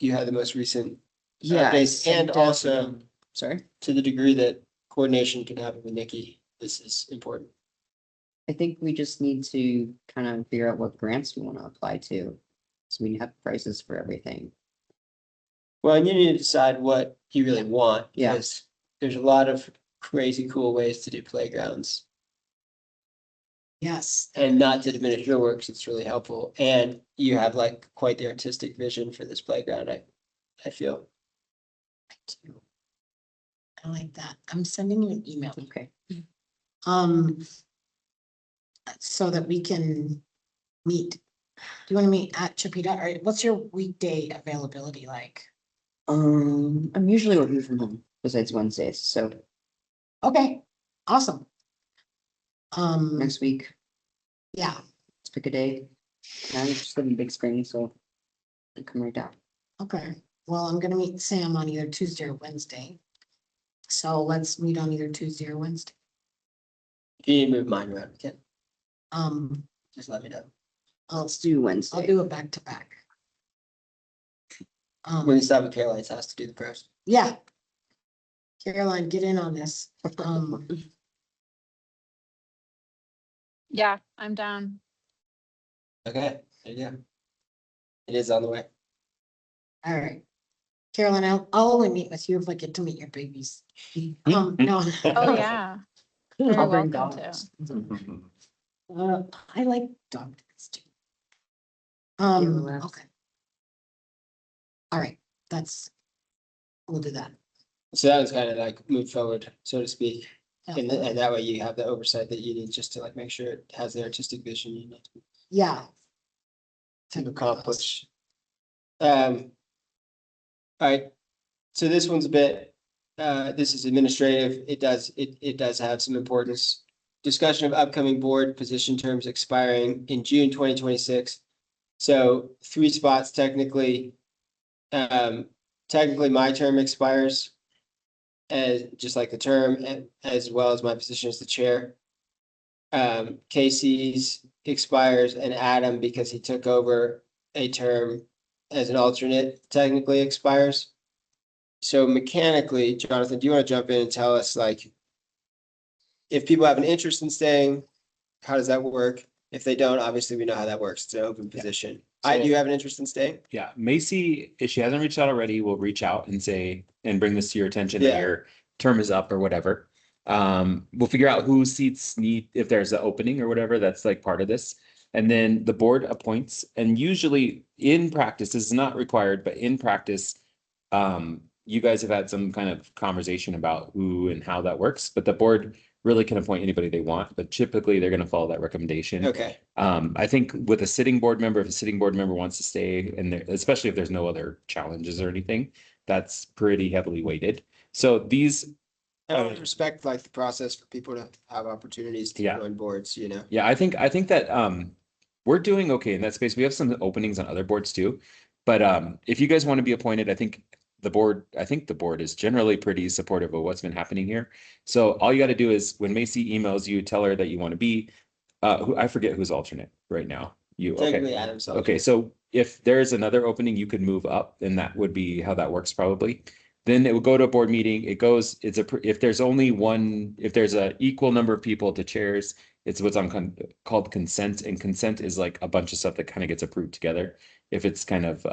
had the most recent Yeah. I updates? And sent out, also, Sorry, to the degree that coordination can happen with Nikki, this is important. I think we just need to kind of figure out what grants we want to apply to. So we have prices for everything. Well, and you need to decide what you really want. Yeah. Because there's a lot of crazy cool ways to do playgrounds. Yes, And not to diminish your work, 'cause it's really helpful, and you have like quite the artistic vision for this playground, I feel. I do. I like that. I'm sending you an email. Okay. Um. So that we can meet. Do you want to meet at Chipeta, or what's your weekday availability like? I'm usually working from home besides Wednesdays, so Okay, awesome. next week, Yeah, let's pick a day. I just live in Big Spring, so I come right down. okay. Well, I'm gonna meet Sam on either Tuesday or Wednesday. So let's meet on either Tuesday or Wednesday. If you need to move mine around, we can, Um, just let me know. I'll, Let's do I'll Wednesday. do it back to back. We're gonna Um, stop at Caroline's house to do the prayers. yeah. Caroline, get in on this. Yeah, I'm down. Okay, there you go. It is on the way. All right. Caroline, I'll only meet with you if I get to meet your babies. No. Oh, yeah. Very I'll bring welcome dogs. to. I like dog days too. relax. Okay. All right, we'll do that. So that was kind of like move forward, so to speak. And, Yeah. and that way you have the oversight that you need just to like make sure it has the artistic vision you need Yeah. to accomplish. All right, so this one's a bit, this is administrative. It does have some importance. Discussion of upcoming board position terms expiring in June 2026. So 3 spots technically. Technically my term expires. As just like the term, as well as my position as the chair. Casey's expires and Adam, because he took over a term as an alternate, technically expires. So mechanically, Jonathan, do you want to jump in and tell us like, if people have an interest in staying, how does that work? If they don't, obviously we know how that works. It's an open position. I do have an interest in staying. Yeah, Macy, if she hasn't reached out already, will reach out and say, and bring this to your attention that Yeah. your term is up or whatever. We'll figure out whose seats need, if there's an opening or whatever, that's like part of this. And then the board appoints, and usually in practice, this is not required, but in practice, you guys have had some kind of conversation about who and how that works, but the board really can appoint anybody they want, but typically they're going to follow that recommendation. Okay, I think with a sitting board member, if a sitting board member wants to stay, and especially if there's no other challenges or anything, that's pretty heavily weighted. So these, I would respect like the process for people to have opportunities to Yeah. join boards, you know? yeah, I think that we're doing okay in that space. We have some openings on other boards too. But if you guys want to be appointed, I think the board is generally pretty supportive of what's been happening here. So all you got to do is when Macy emails you, tell her that you want to be, I forget who's alternate right now. You, okay. Technically Adam's. Okay, so if there's another opening, you could move up, and that would be how that works probably. Then it would go to a board meeting. If there's only one, if there's a equal number of people to chairs, it's what's called consent, and consent is like a bunch of stuff that kind of gets approved together. If it's kind of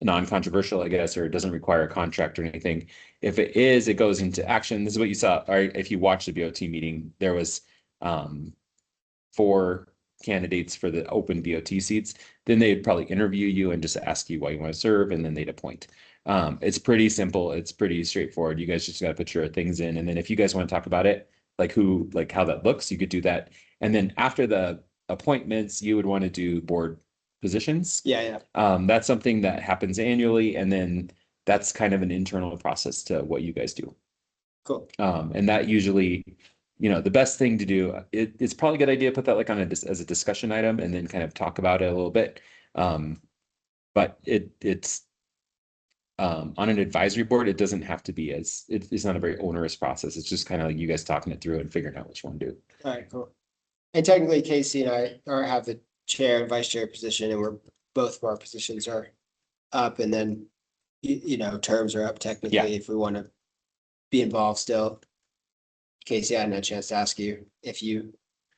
non-controversial, I guess, or it doesn't require a contract or anything. If it is, it goes into action. This is what you saw, or if you watched the BOT meeting, there was 4 candidates for the open BOT seats. Then they'd probably interview you and just ask you why you want to serve, and then they'd appoint. It's pretty simple. It's pretty straightforward. You guys just got to put your things in. And then if you guys want to talk about it, like how that looks, you could do that. And then after the appointments, you would want to do board positions. Yeah. That's something that happens annually. And then that's kind of an internal process to what you guys do. Cool. And that usually, the best thing to do, it's probably a good idea to put that like as a discussion item and then kind of talk about it a little bit. But it's on an advisory board, it doesn't have to be it's not a very onerous process. It's just kind of like you guys talking it through and figuring out what you want to do. All right, cool. And technically Casey and I have the chair and vice chair position, and both of our positions are up, and then, terms are up technically if we want to be involved still. Casey, I hadn't had a chance to ask you if you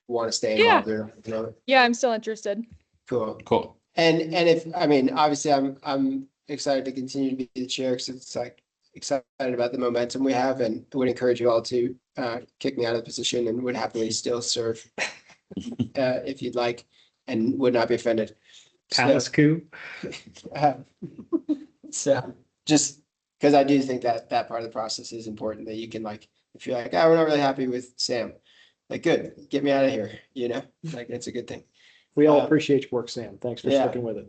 want to stay involved or no. Yeah, I'm still interested. Cool. And if, obviously I'm excited to continue to be the chair, because it's like excited about the momentum we have, and would encourage you all to kick me out of the position, and would happily still serve if you'd like, and would not be offended. So- Palace coup. Uh, So, just because I do think that that part of the process is important, that you can like, if you're like, oh, we're not really happy with Sam, like, good, get me out of here, you know, like, it's a good thing. We all appreciate your work, Sam. Thanks for Yeah. sticking with it.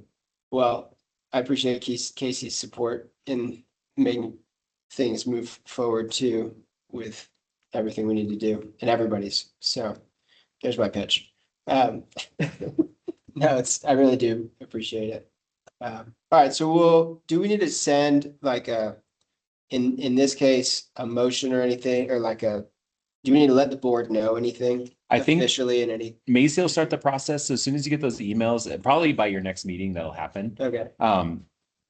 Well, I appreciate Casey's support in making things move forward too with everything we need to do and everybody's. So there's my pitch. No, I really do appreciate it. All right, so do we need to send like in this case, a motion or anything, or like do we need to let the board know anything? I think Officially in any, Maisie will start the process. So as soon as you get those emails, probably by your next meeting, that'll happen. okay,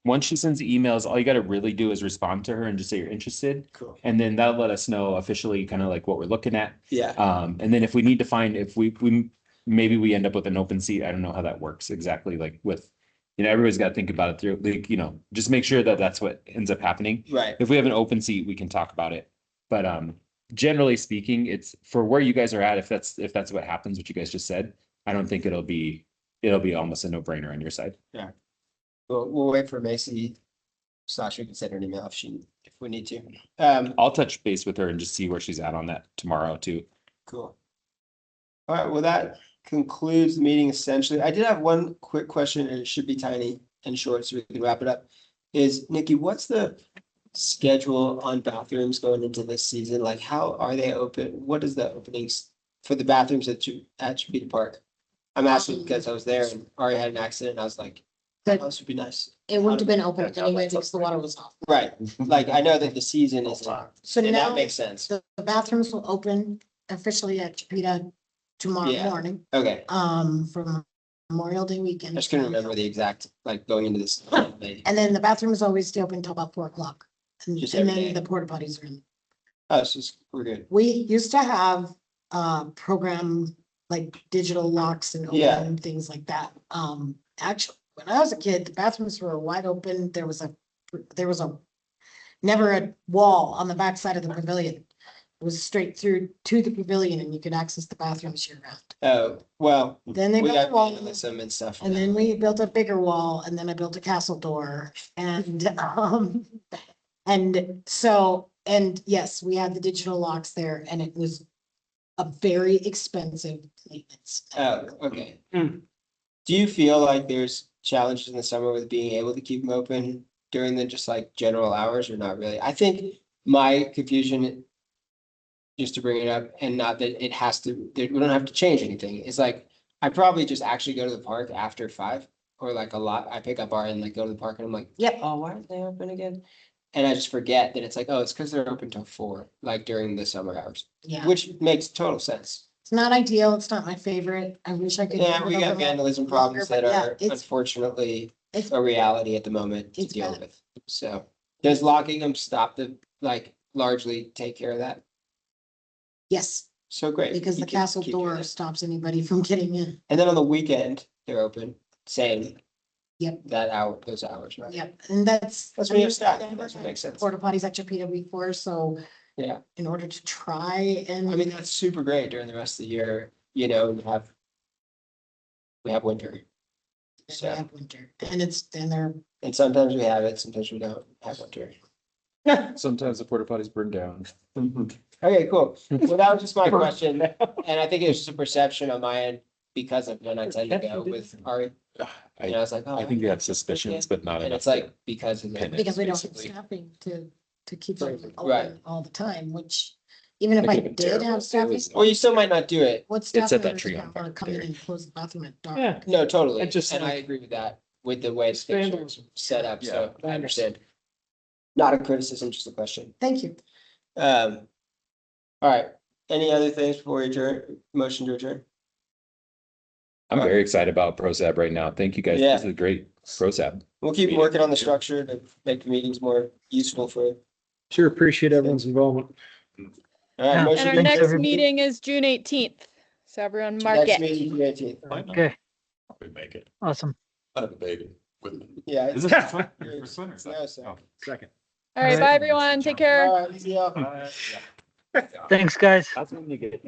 Once she sends the emails, all you got to really do is respond to her and just say you're interested. cool. And then that'll let us know officially kind of like what we're looking at. Yeah, And then if we need to find, if we maybe we end up with an open seat, I don't know how that works exactly, like with, everybody's got to think about it through, like, just make sure that that's what ends up happening. right. If we have an open seat, we can talk about it. But generally speaking, it's for where you guys are at. If that's what happens, what you guys just said, I don't think it'll be almost a no-brainer on your side. We'll wait for Macy. / we can send her an email if we need to. I'll touch base with her and just see where she's at on that tomorrow too. Cool. All right, well, that concludes the meeting essentially. I did have one quick question, and it should be tiny and short, so we can wrap it up. Is Nikki, what's the schedule on bathrooms going into this season? Like, how are they open? What is the openings for the bathrooms at Chipeta Park? I'm asking because I was there and Ari had an accident, and I was like, oh, this would be nice. It wouldn't have been open anyway because the water was off. Right, like, I know that the season is, So and now that makes sense. the bathrooms will open officially at Chipeta tomorrow Yeah. morning, Okay, from Memorial Day weekend. I just couldn't remember the exact, like, going into this. And then the bathroom is always open until about 4 o'clock. And Just and every day. then the porta potties are in. Oh, it's just, we're good. We used to have program like digital locks and Yeah. open things like that. Actually, when I was a kid, the bathrooms were wide open. There was never a wall on the backside of the pavilion. It was straight through to the pavilion and you could access the bathrooms year round. Oh, well, Then they we built a got wall. vandalism and stuff. And then we built a bigger wall and then I built a castle door and so, and yes, we had the digital locks there and it was a very expensive maintenance. Oh, okay. Do you feel like there's challenges in the summer with being able to keep them open during the just like general hours or not really? I think my confusion, just to bring it up, and not that it has to, that we don't have to change anything, is like, I probably just actually go to the park after 5 or like a lot. I pick up our and like go to the park and I'm like, Yep. oh, why aren't they open again? And I just forget that it's like, oh, it's because they're open till 4, like during the summer hours, Yeah, which makes total sense. it's not ideal. It's not my favorite. I wish I could. Yeah, keep we it got open vandalism longer, problems that but yeah, are it's- unfortunately it's- a reality at the moment to It's deal bad. with. So does locking them stop largely take care of that? Yes, So great. because You the can castle keep doing door it. stops anybody from getting in. And then on the weekend, they're open, same. Yep. Those hours, right? Yep, and that's. That's when you have staff. That's what makes sense. Porta potties at Chipeta before, so Yeah, in order to try and. I mean, that's super great during the rest of the year, we have winter. We So, have winter and they're, and sometimes we have it, sometimes we don't have winter. Sometimes the porta potties burn down. Okay, cool. Well, that was just my question. And I think it was just a perception on my end because of when I tend to go with Ari. I, And I was like, oh. I think you had suspicions, but not And enough. it's like because of pin that. it. because we don't have basically. staffing to keep them Right. open all the time, which even if That I could've been did terrible. have It staffing, was- Or you still might not do it. what It's staff at that members tree are on gonna back come in there. and close the bathroom at dark? Yeah. No, totally. And just And I like- agree with that, with the way it's Vandalism. set up, so Yeah. I understand. Not a criticism, just a question. Thank you. All right, any other things before we adjourn, motion to adjourn? I'm very excited about ProSab right now. Thank you guys. Yeah. This is a great ProSab. We'll keep working on the structure to make the meetings more useful for. Sure appreciate everyone's involvement. All right, Yeah. motion And our to next adjourn. meeting is June 18th. So everyone mark Next it. meeting, June 18th. Okay, We make it. awesome. I have a baby with me. Yeah. Is it's- this your first one or is that- No, sir. Oh. Second. All right, bye everyone. Take care. All right, see y'all. Thanks, guys. That's when you get.